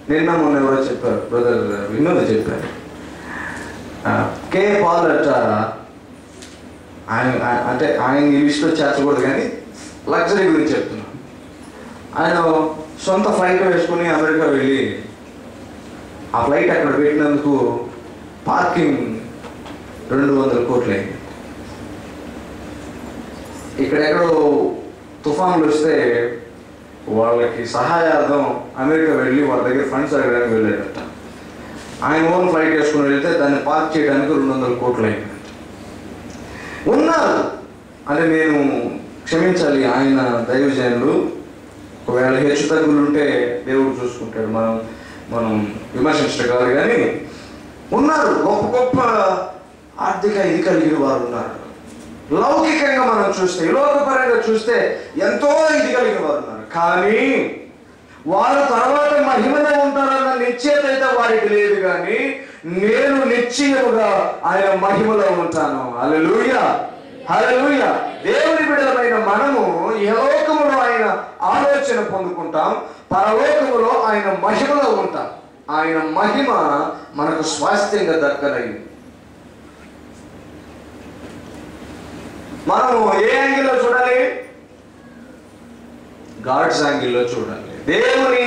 నిన్న మొన్న ఎవరో చెప్పారు, బ్రదర్ వినోద్ చెప్పారు, కే పాల్ అట, ఆయన అంటే ఆయన ఇంగ్లీష్లో చేర్చకూడదు కానీ లగ్జరీ గురించి చెప్తున్నాను. ఆయన సొంత ఫ్లైట్ వేసుకుని అమెరికా వెళ్ళి ఆ ఫ్లైట్ అక్కడ పెట్టినందుకు పార్కింగ్ 200 కోట్లు అయింది. ఇక్కడెక్కడో తుఫాన్లు వస్తే వాళ్ళకి సహాయార్థం అమెరికా వెళ్ళి వాళ్ళ దగ్గర ఫండ్స్ అడగడానికి వెళ్ళాడట. ఆయన ఓన్ ఫ్లైట్ వేసుకుని వెళ్తే దాన్ని పార్క్ చేయడానికి 200 కోట్లు అయిందంట. ఉన్నారు అంటే నేను క్షమించాలి, ఆయన దైవజనులు, ఒకవేళ హెచ్చు తగ్గులు ఉంటే దేవుడు చూసుకుంటాడు, మనం విమర్శించడం కాదు. కానీ ఉన్నారు, గొప్ప గొప్ప ఆర్థిక ఇది కలిగిన వారు ఉన్నారు. లౌకికంగా మనం చూస్తే, లోకపరంగా చూస్తే ఎంతో ఇది కలిగిన వారు ఉన్నారు. కానీ వారు తర్వాత మహిమలో ఉంటారన్న నిశ్చయత అయితే వారికి లేదు. కానీ నేను నిశ్చయముగా ఆయన మహిమలో ఉంటాను. హల్లెలూయా, హల్లెలూయా. దేవుని బిడ్డలమైన మనము యలోకములో ఆయన ఆలోచన పొందుకుంటాం, పరలోకములో ఆయన మహిమలో ఉంటాం. ఆయన మహిమ మనకు స్వాస్థ్యంగా దక్కనైంది. మనము ఏ యాంగిల్లో చూడాలి? గాడ్స్ యాంగిల్లో చూడాలి. దేవుని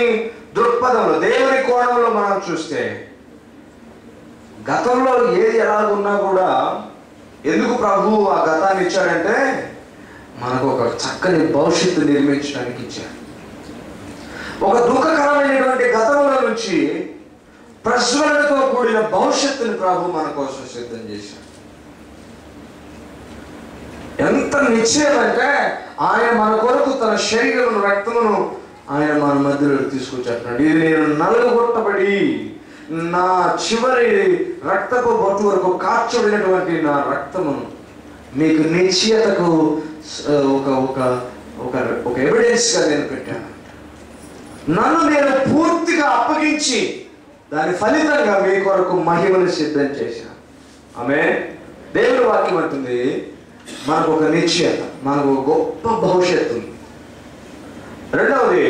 దృక్పథంలో, దేవుని కోణంలో మనం చూస్తే గతంలో ఏది ఎలాగున్నా కూడా ఎందుకు ప్రభు ఆ గతాన్ని ఇచ్చాడంటే మనకు ఒక చక్కని భవిష్యత్తు నిర్మించడానికి ఇచ్చాడు. ఒక దుఃఖకరమైనటువంటి గతంలో నుంచి ప్రజ్వలనతో కూడిన భవిష్యత్తుని ప్రభు మన కోసం సిద్ధం చేశాడు. ఎంత నిశ్చయం అంటే ఆయన మన కొరకు తన శరీరమును, రక్తమును ఆయన మన మధ్యలో తీసుకొచ్చేస్తున్నాడు. ఇది నేను నలుగుగొట్టబడి నా చివరి రక్తపు బొట్టు వరకు కార్చబడినటువంటి నా రక్తమును మీకు నిశ్చయతకు ఒక ఒక ఒక ఒక ఎవిడెన్స్గా నేను పెట్టాను. నన్ను నేను పూర్తిగా అప్పగించి దాని ఫలితంగా మీ కొరకు మహిమను సిద్ధం చేశాను. ఆమేన్. దేవుని వాక్యం అంటుంది మనకు ఒక నిశ్చయత, మనకు గొప్ప భవిష్యత్తు ఉంది. రెండవది,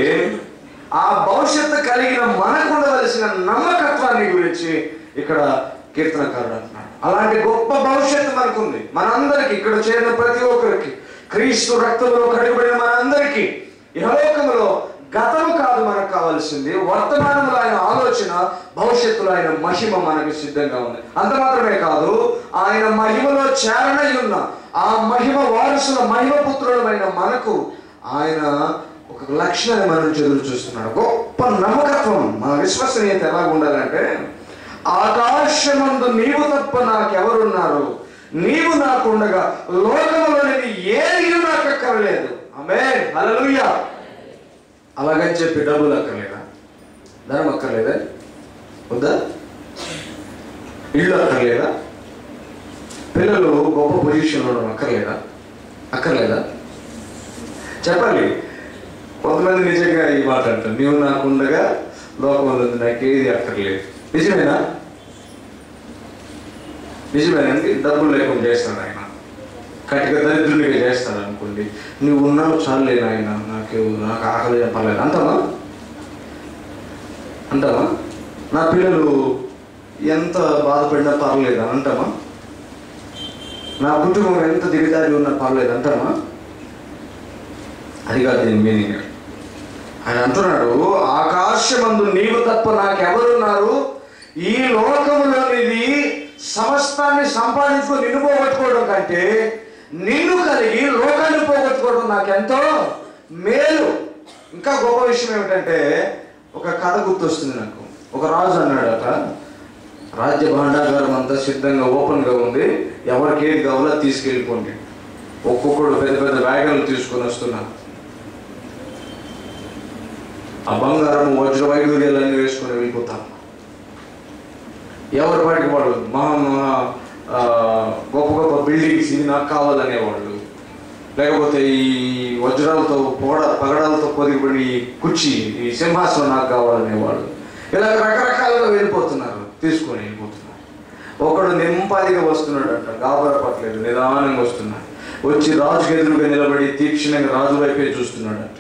ఆ భవిష్యత్తు కలిగిన మనకు ఉండవలసిన నమ్మకత్వాన్ని గురించి ఇక్కడ కీర్తనకారుడు అంటున్నాడు. అలాంటి గొప్ప భవిష్యత్తు మనకుంది. మనందరికీ, ఇక్కడ చేరిన ప్రతి ఒక్కరికి, క్రీస్తు రక్తంలో కడిగిబడిన మనందరికీ ఇహలోకములో గతము కాదు మనకు కావాల్సింది, వర్తమానంలో ఆయన ఆలోచన, భవిష్యత్తులో ఆయన మహిమ మనకు సిద్ధంగా ఉంది. అంత మాత్రమే కాదు, ఆయన మహిమలో చేరనై ఉన్న ఆ మహిమ వారసుల మహిమ పుత్రులమైన మనకు ఆయన ఒక లక్షణాన్ని మనం ఎదురు చూస్తున్నాడు. గొప్ప నమ్మకత్వం. మన విశ్వసనీయత ఎలా ఉండాలంటే, ఆకాశమందు నీవు తప్ప నాకెవరున్నారు, నీవు నాకు ఉండగా లోకంలోని ఏది నాకు అక్కర్లేదు. ఆమేన్, హల్లెలూయా. అలాగని చెప్పి డబ్బులు అక్కర్లేదా? ధనం అక్కర్లేదా? వద్దా? ఇల్లు అక్కర్లేదా? పిల్లలు గొప్ప పొజిషన్లో ఉండడం అక్కర్లేదా? అక్కర్లేదా? చెప్పాలి. కొంతమంది నిజంగా ఈ మాట అంటారు, నీవు నాకు ఉండగా లోకంలో నాకేది అక్కర్లేదు. నిజమేనా? నిజమేనండి. డబ్బులు లేకుండా చేస్తాడు ఆయన, కటిక దరిద్రునిగా చేస్తాడు అనుకోండి. నువ్వు ఉన్నావు చాలే నాయన, నాకు ఆకలి పర్లేదు అంటావా? అంటావా? నా పిల్లలు ఎంత బాధపడినా పర్లేదు అంటావా? నా కుటుంబం ఎంత దిగదారి ఉన్నా పర్లేదు అంటావా? అది కాదు దీని మీనింగ్. ఆయన అంటున్నాడు, ఆకాశమందు నీవు తప్ప నాకెవరున్నారు, ఈ లోకములోనిది సమస్తాన్ని సంపాదించుకొని నిన్ను పోగొట్టుకోవడం కంటే నిన్ను కలిగి లోకాన్ని పోగొట్టుకోవడం నాకెంతో మేలు. ఇంకా గొప్ప విషయం ఏమిటంటే, ఒక కథ గుర్తొస్తుంది నాకు. ఒక రాజు అన్నాడట, రాజ్య భాండాగారం అంతా సిద్ధంగా ఓపెన్గా ఉంది, ఎవరికి ఏది కావాలో తీసుకెళ్ళిపోండి. ఒక్కొక్కడు పెద్ద పెద్ద వ్యాగన్లు తీసుకొని వస్తున్నారు. ఆ బంగారం, వజ్ర వైడూర్యాలన్నీ వేసుకొని వెళ్ళిపోతాం. ఎవరి పాటికి వాడు మహా గొప్ప గొప్ప బిల్డింగ్స్ ఇవి నాకు కావాలనేవాళ్ళు, లేకపోతే ఈ వజ్రాలతో పగడాలతో పొదిగిపడి ఈ కుర్చీ, ఈ సింహాసనం నాకు కావాలనేవాళ్ళు. ఇలా రకరకాలుగా వెళ్ళిపోతున్నారు, తీసుకొని వెళ్ళిపోతున్నారు. ఒకడు నింపాదిగా వస్తున్నాడు అంట, గాబరా పట్టలేదు, నిదానంగా వస్తున్నాడు. వచ్చి రాజుకు ఎదురుగా నిలబడి తీక్షణంగా రాజు వైపే చూస్తున్నాడు అంట.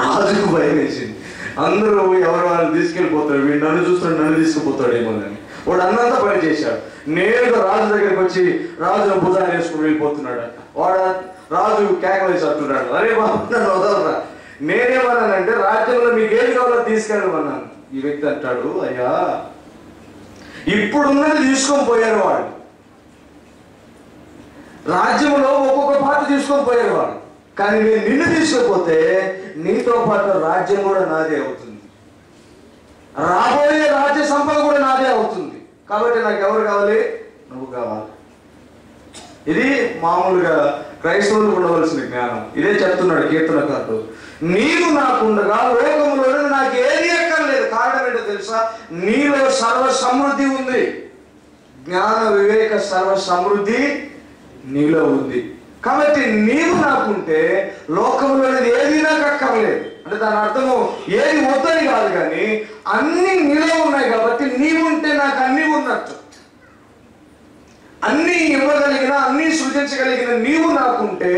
రాజుకు భయం వేసింది. అందరూ ఎవరు వాళ్ళని తీసుకెళ్ళిపోతాడు, వీడు నన్ను చూస్తున్నాడు, నన్ను తీసుకుపోతాడేమో అని. వాడు అన్నంత పని చేశాడు. నేరుగా రాజు దగ్గరికి వచ్చి రాజును భుజాన్ని వేసుకుని వెళ్ళిపోతున్నాడు అంట. వాడు రాజు కేకలేసి అంటున్నాడు, అరే బాబు నన్ను వదలరా, నేనేమన్నానంటే రాజ్యంలో మీకు ఏది కావాలో తీసుకెళ్ళమన్నాను. ఈ వ్యక్తి అంటాడు, అయ్యా ఇప్పుడున్నది తీసుకొని పోయారు వాళ్ళు, రాజ్యంలో ఒక్కొక్క పాత్ర తీసుకొని పోయారు వాళ్ళు, కానీ నేను నిన్ను తీసుకుపోతే నీతో పాటు రాజ్యం కూడా నాదే అవుతుంది, రాబోయే రాజ్య సంపద కూడా నాదే అవుతుంది. కాబట్టి నాకు ఎవరు కావాలి? నువ్వు కావాలి. ఇది మామూలుగా క్రైస్తవులకు ఉండవలసిన జ్ఞానం. ఇదే చెప్తున్నాడు కీర్తనకారుడు, నీవు నాకుండగా లోకంలోనే నాకు ఏది అక్కర్లేదు. కారణం ఏంటో తెలుసా? నీలో సర్వ సమృద్ధి ఉంది. జ్ఞాన వివేక సర్వ సమృద్ధి నీలో ఉంది. కాబట్టి నీవు నాకుంటే లోకంలో ఏది నాకు అక్కర్లేదు. అంటే దాని అర్థము ఏది వద్దని కాదు, కానీ అన్ని నీలో ఉన్నాయి కాబట్టి నీవుంటే నాకు అన్ని ఉన్నట్టు. అన్నీ ఇవ్వగలిగిన, అన్నీ సృజించగలిగిన నీవు నాకుంటే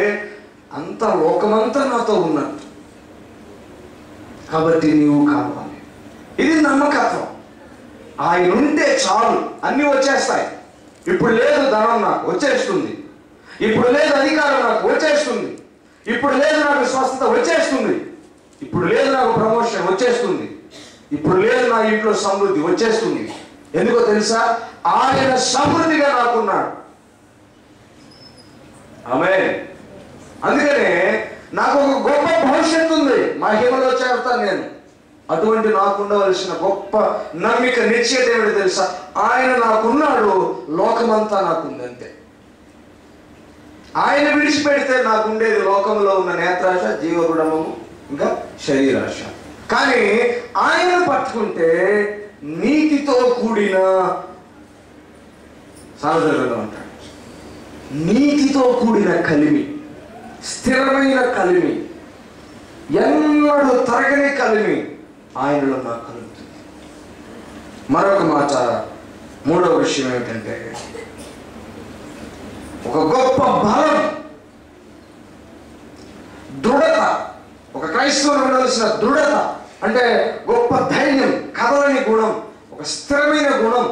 అంత లోకమంతా నాతో ఉన్నట్టు. కాబట్టి నీవు కావాలి. ఇది నమ్మకత్వం. ఆయన ఉంటే చాలు, అన్నీ వచ్చేస్తాయి. ఇప్పుడు లేదు ధనం, నాకు వచ్చేస్తుంది. ఇప్పుడు లేదు అధికారం, నాకు వచ్చేస్తుంది. ఇప్పుడు లేదు నాకు స్వస్థత, వచ్చేస్తుంది. ఇప్పుడు లేదు నాకు ప్రమోషన్, వచ్చేస్తుంది. ఇప్పుడు లేదు నా ఇంట్లో సమృద్ధి, వచ్చేస్తుంది. ఎందుకో తెలుసా? ఆయన సమృద్ధిగా నాకున్నాడు. ఆమేన్. అందుకనే నాకు ఒక గొప్ప భవిష్యత్తు ఉంది, మహిమలో చేరుతాను నేను. అటువంటి నాకు ఉండవలసిన గొప్ప నమ్మిక, నిశ్చయత ఏమిటి తెలుసా? ఆయన నాకున్నాడు, లోకమంతా నాకుంది అంతే. ఆయన విడిచిపెడితే నాకుండేది లోకంలో ఉన్న నేత్రాశ, జీవగుణము, ఇంకా శరీరాశ. కానీ ఆయన పట్టుకుంటే నీతితో కూడిన, సాధారణంగా ఉంటాడు, నీతితో కూడిన కలిమి, స్థిరమైన కలిమి, ఎన్నడూ తరగని కలిమి ఆయనలో నాకు కలుగుతుంది. మరొక మాట, మూడవ విషయం ఏమిటంటే ఒక గొప్ప బలం, దృఢత. ఒక క్రైస్తవుడు ఉండవలసిన దృఢత అంటే గొప్ప ధైర్యం, కదలని గుణం, ఒక స్థిరమైన గుణం,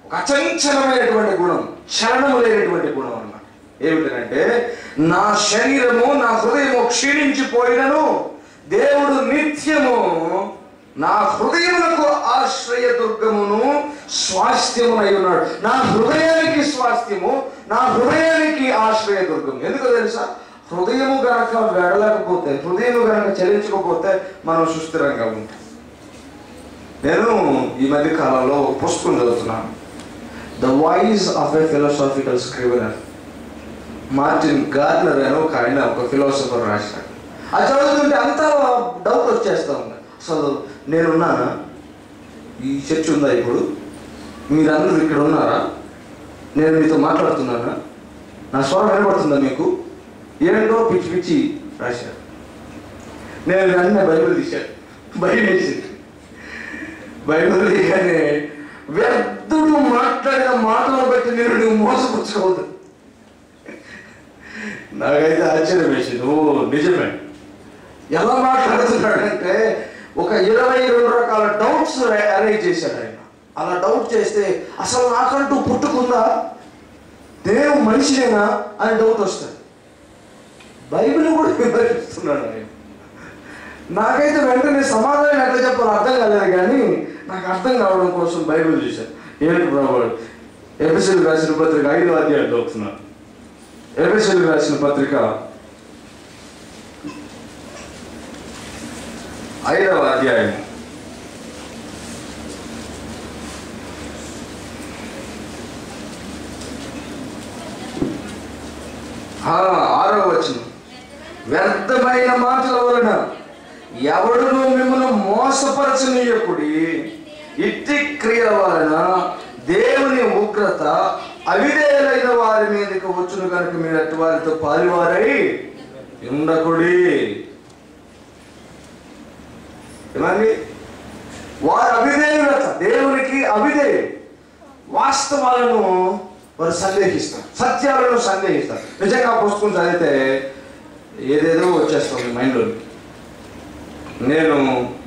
ఒక అచంచలమైనటువంటి గుణం, చలనము లేనటువంటి గుణం అన్నమాట. ఏమిటంటే నా శరీరము, నా హృదయము క్షీణించిపోయినను దేవుడు నిత్యము నా హృదయములకు ఆశ్రయ దుర్గమును స్వాస్థ్యమునై ఉన్నాడు. నా హృదయానికి స్వాస్థ్యము, నా హృదయానికి ఆశ్రయ దుర్గము. ఎందుకో తెలుసా? హృదయము గనక వెడలేకపోతే, హృదయము గనక చలించకపోతే మనం సుస్థిరంగా ఉంటాం. నేను ఈ మధ్య కాలంలో ఒక పుస్తకం చదువుతున్నాను, the voice of a philosophical scrivener. Martin Garner అని ఒక ఆయన, ఒక ఫిలాసఫర్ రాశాడు. అది చదువుతుంటే అంతా డౌట్ వచ్చేస్తూ ఉంది. అసలు నేనున్నానా? ఈ చర్చ్ ఉందా? ఇప్పుడు మీరందరూ ఇక్కడ ఉన్నారా? నేను మీతో మాట్లాడుతున్నానా? నా స్వరం వినపడుతుందా మీకు? ఏంటో పిచ్చి పిచ్చి రాశాడు. నేను అన్నీ బైబిల్ తీశాను, బైబిల్ తీయగానే వ్యర్థుడు మాట్లాడిన మాటలు బట్టి నువ్వు మోసపుచ్చుకోవద్దు. నాకైతే ఆశ్చర్యం వేసింది. ఓ నిజమే, ఎలా మాట్లాడుతున్నాడంటే ఒక 22 రకాల డౌట్స్ అరేంజ్ చేశాడు ఆయన. అలా డౌట్ చేస్తే అసలు నాకంటూ పుట్టుకుందా, దేవుడు మనిషినేనా అని డౌట్ వస్తుంది. బైబిల్ కూడా వివరిస్తున్నాడు ఆయన. నాకైతే వెంటనే సమాధానం ఎట్లా చెప్పాలో అర్థం కాలేదు, కానీ నాకు అర్థం కావడం కోసం బైబిల్ చూశాను. ఏంటి ప్రభు? ఎఫెసీయులకు రాసిన పత్రిక 5వ అధ్యాయం చదువుతున్నాను. ఎఫెసీయులకు రాసిన పత్రిక 5వ అధ్యాయం 6వ వచనం. వ్యర్థమైన మాటల వలన ఎవడును మిమ్మల్ని మోసపరచనీయకుడి, ఇట్టి క్రియల వలన దేవుని ఉగ్రత అవిధేయులైన వారి మీదకి వచ్చును కనుక మీరు అట్టి వారితో పాలువారై ఉండకుడి. ఏమండి? వారి అవిధేయులత, దేవునికి అవిధేయులు, వాస్తవాలను వారు సందేహిస్తారు, సత్యాలను సందేహిస్తారు. నిజంగా పుస్తకం చదివితే ఏదేదో వచ్చేస్తుంది మైండ్లో. నేను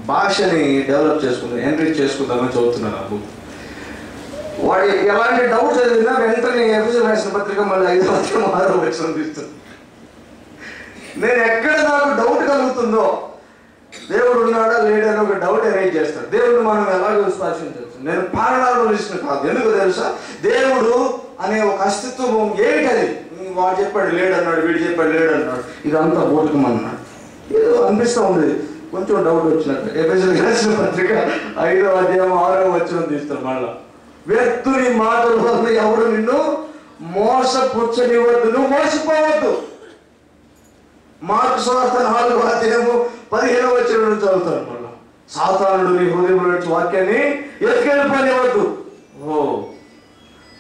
భాషని డెవలప్ చేసుకుందాం, ఎన్రిచ్ చేసుకుందామని చదువుతున్నాను ఆ బుక్. వాడి ఎలాంటి డౌట్ చదివినా వెంటనే ఎఫెసీయులకు రాసిన పత్రిక మళ్ళీ 5వ అధ్యాయం 6వ వచనం తీస్తుంది. నేను ఎక్కడ నాకు డౌట్ కలుగుతుందో, దేవుడు ఉన్నాడా లేడా అని ఒక డౌట్ అరేంజ్ చేస్తాడు. దేవుడు మనం ఎలాగో స్పర్శించవచ్చు. నేను పాలనాలు విషయం కాదు. ఎందుకు తెలుసా? దేవుడు అనే ఒక అస్తిత్వం ఏంటది? వాడు చెప్పాడు లేడన్నాడు, వీడు చెప్పాడు లేడన్నాడు, ఇదంతా బోటకమన్నాడు. ఏదో అనిపిస్తూ ఉంది, కొంచెం డౌట్ వచ్చినట్టు. ఎఫెసీయులకు రాసిన పత్రిక 5వ అధ్యాయం 6వ వచనం తీస్తాడు. మళ్ళా వ్యక్తుని మాటల వల్ల ఎవడు నిన్ను మోసపుచ్చనివ్వద్దు, నువ్వు మోసపోవద్దు. మార్కు సువార్త 4వ అధ్యాయము 15వ వచనం చదువుతాడు. మళ్ళా సాతానుడు నీ హృదయంలో నుంచి వాక్యాన్ని ఎత్తుకెళ్ళిపోనివ్వద్దు. ఓ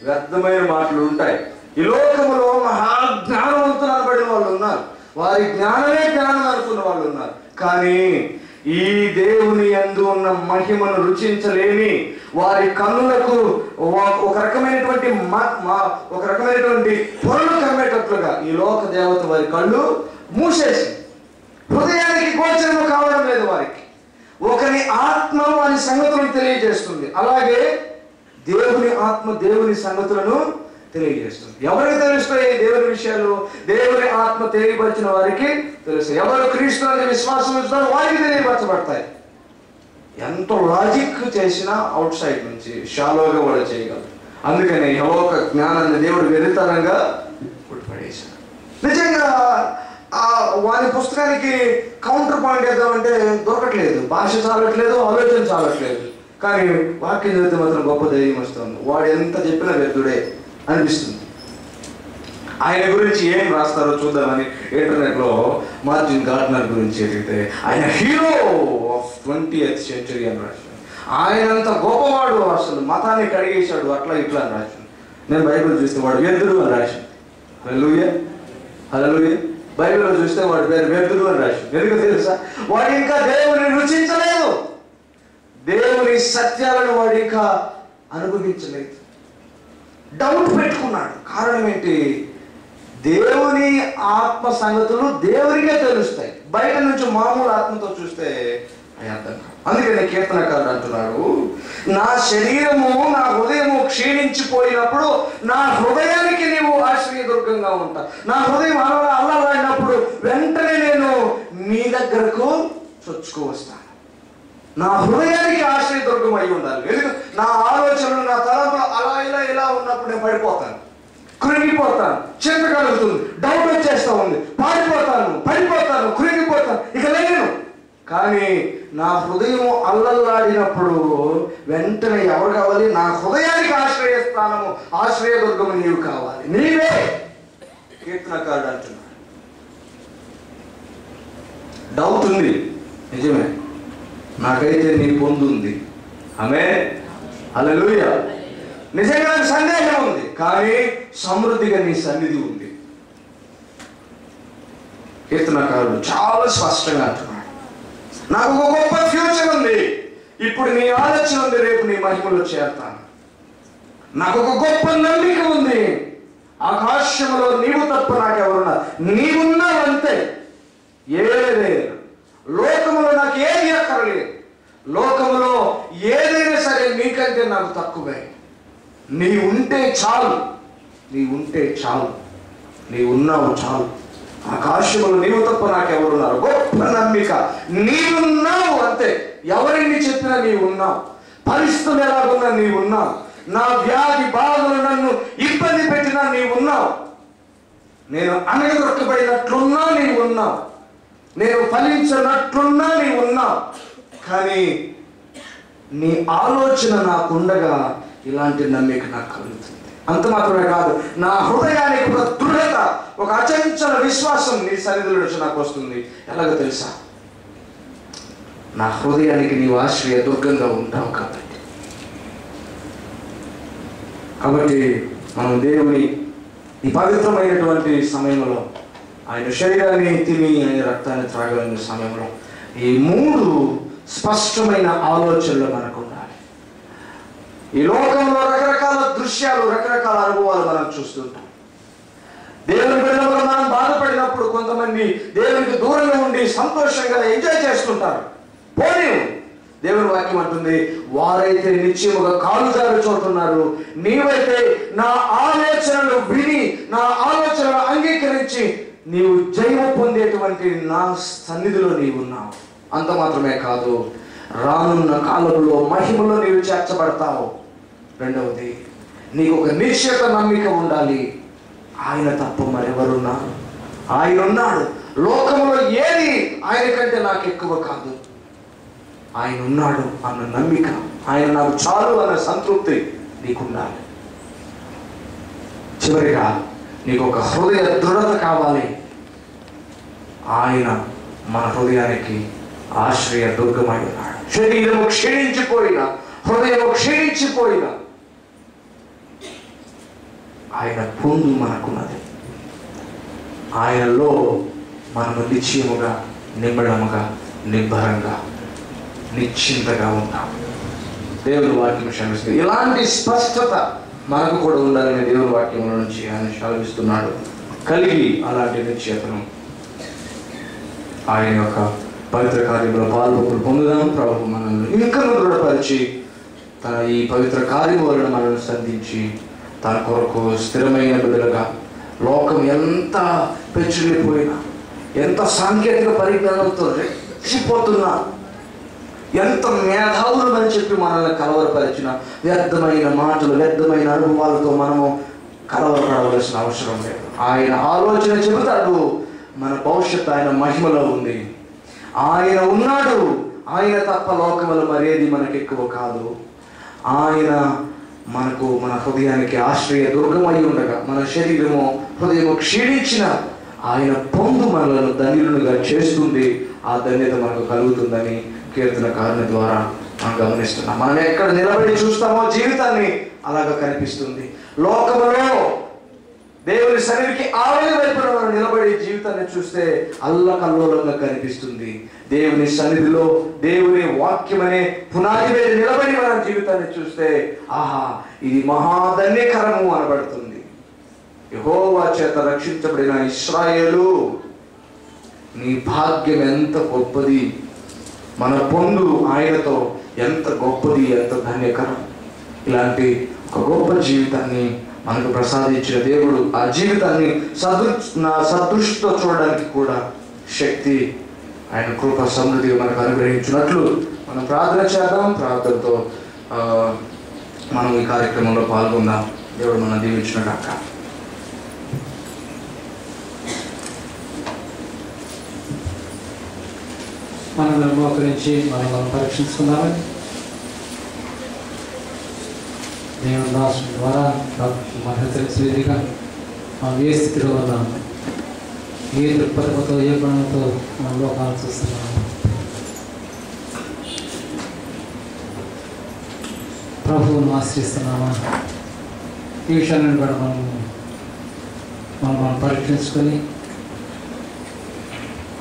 వ్యర్థమైన మాటలు ఉంటాయి. ఈ లోకములో మహాజ్ఞానవంతులు అనబడిన వాళ్ళు ఉన్నారు, వారి జ్ఞానమే జ్ఞానం అనుకున్న వాళ్ళు ఉన్నారు. కానీ ఈ దేవుని యందు ఉన్న మహిమను రుచించలేని వారి కన్నులకు ఒక రకమైనటువంటి పొరలు కమ్మేటట్లుగా ఈ లోక దేవత వారి కళ్ళు మూసేసి హృదయానికి గోచరము కావడం లేదు. వారికి ఒకరి ఆత్మ వారి సంగతులను తెలియజేస్తుంది, అలాగే దేవుని ఆత్మ దేవుని సంగతులను తెలియజేస్తుంది. ఎవరికి తెలుస్తాయి దేవుని విషయాలు? దేవుని ఆత్మ తెలియపరిచిన వారికి తెలుస్తాయి. ఎవరు క్రీస్తు అనే విశ్వాసం ఇస్తారో వారికి తెలియపరచబడతాయి. ఎంతో లాజిక్ చేసినా అవుట్ సైడ్ నుంచి షాలోగా కూడా చేయగలరు. అందుకని యెహోవా జ్ఞానాన్ని దేవుడు వెరితనంగా కొట్టిపడేశాడు. నిజంగా వారి పుస్తకానికి కౌంటర్ పాయింట్ ఏద్దామంటే దొరకట్లేదు, భాష చాలట్లేదు, ఆలోచన చాలట్లేదు. కానీ వాక్యం చదివితే మాత్రం గొప్ప ధైర్యం వస్తుంది. వాడు ఎంత చెప్పినా వ్యర్థుడే అనిపిస్తుంది. ఆయన గురించి ఏం రాస్తారో చూద్దామని ఇంటర్నెట్లో మార్టిన్ గార్డ్నర్ గురించి ఎదిగితే ఆయన హీరో ఆఫ్ 20th century అని రాశాడు. ఆయనంత గొప్పవాడు, అసలు మతాన్ని కడిగేశాడు, అట్లా ఇట్లా అని రాశాడు. నేను బైబిల్ చూస్తే వాడు వ్యర్థుడు అని రాశాడు. హల్లెలూయా హల్లెలూయా. బైబిల్లో చూస్తే వాడి పేరు వ్యర్థుడు అని రాశాడు. ఎందుకు తెలుసా? వాడు ఇంకా దేవుని రుచించలేదు, దేవుని సత్యాలను వాడు ఇంకా అనుభవించలేదు. డౌట్ పెట్టుకున్నాడు. కారణం ఏంటి? దేవుని ఆత్మ సంగతులు దేవునికే తెలుస్తాయి, బయట నుంచి మామూలు ఆత్మతో చూస్తే అవి అర్థం కాదు. అందుకని కీర్తనకారుడు అంటున్నాడు, నా శరీరము నా హృదయము క్షీణించిపోయినప్పుడు నా హృదయానికి నీవు ఆశ్రయదుర్గంగా ఉంటావు. నా హృదయం అల్లలాడినప్పుడు వెంటనే నేను నీ దగ్గరకు చొచ్చుకు వస్తాను. నా హృదయానికి ఆశ్రయదుర్గం అయి ఉండాలి. ఎందుకు? నా ఆలోచనలు నా తలంపులు అలా ఇలా ఇలా ఉన్నప్పుడు నేను పడిపోతాను, కృంగిపోతాను, చింత కలుగుతుంది, డౌట్ వచ్చేస్తా ఉంది, పడిపోతాను, కృంగిపోతాను, ఇక లేను. కానీ నా హృదయం అల్లల్లాడినప్పుడు వెంటనే ఎవరు కావాలి? నా హృదయానికి ఆశ్రయస్థానము, ఆశ్రయదుర్గము నీవు కావాలి, నీవే. కీర్తనకారుడు అంటున్నాడు. డౌట్ ఉంది, నిజమే, నాకైతే నీ పొందుంది. ఆమేన్ హల్లెలూయా. నిజంగా సందేహం ఉంది, కానీ సమృద్ధిగా నీ సన్నిధి ఉంది. కీర్తనకారుడు చాలా స్పష్టంగా అంటున్నాడు, నాకు ఒక గొప్ప ఫ్యూచర్ ఉంది, ఇప్పుడు నీ ఆలోచన ఉంది, రేపు నీ మహిమలో చేరతాను. నాకు ఒక గొప్ప నమ్మిక ఉంది, ఆకాశంలో నీవు తప్ప నాకెవరున్నారు, నీవున్నావు అంతే, ఏదే. లోకములో నాకు ఏది అక్కర్లేదు, లోకములో ఏదైనా సరే నీకంటే నాకు తక్కువే. నీ ఉంటే చాలు, నీ ఉన్నావు చాలు. ఆకాశంలో నీవు తప్ప నాకెవరున్నారు, గొప్ప నమ్మిక, నీవున్నావు అంతే. ఎవరిని చెప్పినా నీవున్నావు, పరిస్థితులు ఎలాగున్నా నీవున్నావు, నా వ్యాధి బాధలు నన్ను ఇబ్బంది పెట్టినా నీవున్నావు, నేను అనగదొక్కబడినట్లున్నా నీవున్నావు, నేను ఫలించినట్లున్నా నీవున్నావు. కానీ నీ ఆలోచన నాకుండగా ఇలాంటి నమ్మిక నాకు కలుగుతుంది. అంత మాత్రమే కాదు, నా హృదయానికి ఒక దృఢత, ఒక అచంచల విశ్వాసం నీ సన్నిధిలో నుంచి నాకు వస్తుంది. ఎలాగో తెలుసా? నా హృదయానికి నీవు ఆశ్రయ దుర్గంగా ఉంటావు కాబట్టి మనం దేవుని ఈ పవిత్రమైనటువంటి సమయంలో, ఆయన శరీరాన్ని తిని ఆయన రక్తాన్ని త్రాగలిగిన సమయంలో ఈ 3 స్పష్టమైన ఆలోచనలు మనకు ఉండాలి. ఈ లోకంలో రకరకాల దృశ్యాలు, రకరకాల అనుభవాలు మనం చూస్తుంటాం. దేవుని బిడ్డలుగా మనం బాధపడినప్పుడు కొంతమంది దేవునికి దూరంగా ఉండి సంతోషంగా ఎంజాయ్ చేస్తుంటారు. పోనీ దేవుని వాక్యం అంటుంది, వారైతే నిశ్చయముగా కాలుజారు చోటున్నారు, నీవైతే నా ఆలోచనలు విని, నా ఆలోచనలు అంగీకరించి నీవు జయము పొందేటువంటి నా సన్నిధిలో నీవున్నావు. అంత మాత్రమే కాదు, రానున్న కాలంలో మహిమలో నీవు చేర్చబడతావు. రెండవది, నీకు ఒక నిశ్చత నమ్మిక ఉండాలి, ఆయన తప్ప మరెవరున్నారు, ఆయన ఉన్నాడు. లోకంలో ఏది ఆయన కంటే నాకు ఎక్కువ కాదు, ఆయన ఉన్నాడు అన్న నమ్మిక, ఆయన నాకు చాలు అన్న సంతృప్తి నీకుండాలి. చివరిగా నీకు ఒక హృదయ దృఢత కావాలి. ఆయన మన హృదయానికి ఆశ్రయ దుర్గమై ఉన్నాడు. శరీరము క్షీణించిపోయిన, హృదయము క్షీణించిపోయిన ఆయన పొందు మనకున్నది. ఆయనలో మనము నిశ్చయముగా, నిమ్మడముగా, నిబ్బరంగా, నిశ్చింతగా ఉంటాం. దేవుని వాక్యం శ్రమిస్తుంది. ఇలాంటి స్పష్టత మనకు కూడా ఉండాలని దేవుని వాక్యంలో నుంచి ఆయన శ్రమిస్తున్నాడు. కలిగి అలాంటి నిశ్చయతను ఆయన యొక్క పవిత్ర కార్యంలో పాల్గొని పొందుదాం. ప్రభు మనల్ని ఇంకా దృఢపరిచి తన ఈ పవిత్ర కార్యం వలన మనల్ని సంధించి తన కొరకు స్థిరమైన బిడ్డలుగా, లోకం ఎంత పెచ్చులిపోయినా, ఎంత సాంకేతిక పరిజ్ఞానంతో రెచ్చిపోతున్నా, ఎంత మేధావులు అని చెప్పి మనల్ని కలవరపరిచిన వ్యర్థమైన మాటలు, వ్యర్థమైన అనుభవాలతో మనము కలవరపడవలసిన అవసరం లేదు. ఆయన ఆలోచన చెబుతాడు. మన భవిష్యత్తు ఆయన మహిమలో ఉంది. ఆయన ఉన్నాడు. ఆయన తప్ప లోకములో మరేది మనకు ఎక్కువ కాదు. ఆయన మనకు, మన హృదయానికి ఆశ్రయ దుర్గమై ఉండగా, మన శరీరము, హృదయము క్షీణించిన ఆయన పొందు మనలను ధన్యులుగా చేస్తుంది. ఆ ధన్యత మనకు కలుగుతుందని కీర్తనకారుని ద్వారా మనం గమనిస్తున్నాం. మనం ఎక్కడ నిలబడి చూస్తామో జీవితాన్ని అలాగా కనిపిస్తుంది. లోకములో దేవుని సన్నిధికి ఆవలి వైపున మనం నిలబడి జీవితాన్ని చూస్తే అల్లకల్లోలంగా కనిపిస్తుంది. దేవుని సన్నిధిలో దేవుని వాక్యం అనే పునాది మీద నిలబడి మనం జీవితాన్ని చూస్తే ఆహా, ఇది మహాధన్యకరము అనబడుతుంది. యెహోవా చేత రక్షించబడిన ఇశ్రాయేలు, నీ భాగ్యం ఎంత గొప్పది, మన పొందు ఆయనతో ఎంత గొప్పది, ఎంత ధన్యకరం. ఇలాంటి ఒక గొప్ప జీవితాన్ని మనకు ప్రసాదించిన దేవుడు ఆ జీవితాన్ని సదృష్టితో చూడడానికి కూడా శక్తి, ఆయన కృప సమృద్ధిగా మనకు అనుగ్రహించినట్లు మనం ప్రార్థన చేద్దాం. ప్రార్థనతో మనం ఈ కార్యక్రమంలో పాల్గొందాం. దేవుడు మనం దీవించిన కాక. మనం మోకరించి మనం పరీక్షించుకున్నామని దేవుని రాష్ట్రం ద్వారా మన హెచ్చరించేదిగా మనం ఏ స్థితిలో ఉన్నాము, ఏ దృక్పథంతో, ఏ గుణంతో మనం లోకాలను చూస్తున్నాము. ప్రభువును ఆశ్రయిస్తున్నామా? ఈ విషయాన్ని కూడా మనం పరీక్షించుకొని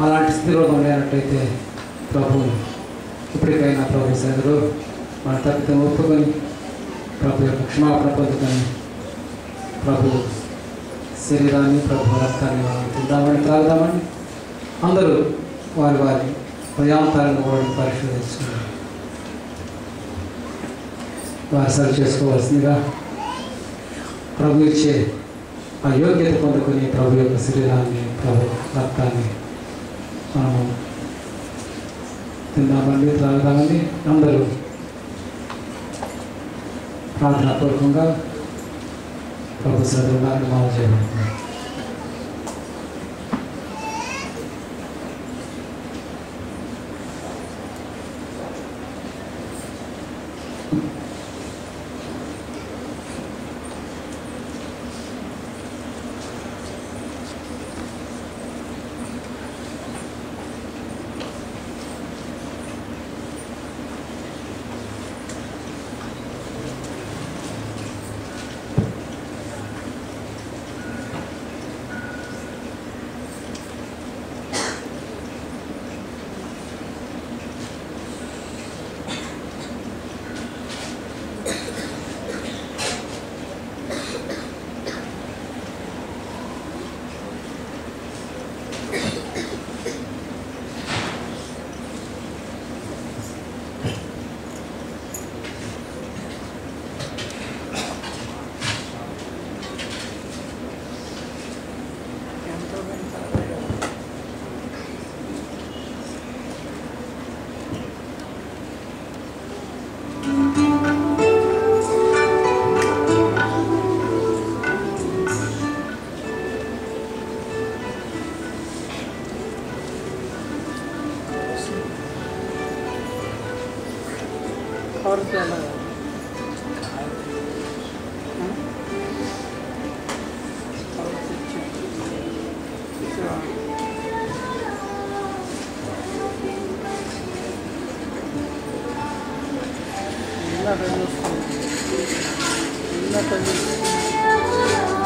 అలాంటి స్థితిలో లేనట్టయితే ప్రభు ఇప్పటికైనా ప్రభు సన్నిధిలో మన తప్పితం ఒప్పుకొని ప్రభు యొక్క క్షమాపణ పొందుకొని ప్రభు శరీరాన్ని, ప్రభు రక్తాన్ని మనం తిందామని, త్రాగుదామని అందరూ వారి వారి ప్రయాంతాలను కూడా పరిశోధించుకుని వారు సరి చేసుకోవాల్సిందిగా ప్రభు ఇచ్చే ఆ యోగ్యత పొందుకొని ప్రభు యొక్క శరీరాన్ని, ప్రభు రక్తాన్ని మనము తిందామండి, త్రాగుదామండి. అందరూ ప్రార్థనాపూర్వకంగా ప్రభు శ్రద్ధలను మనం చేయబడుతుంది. Gracias.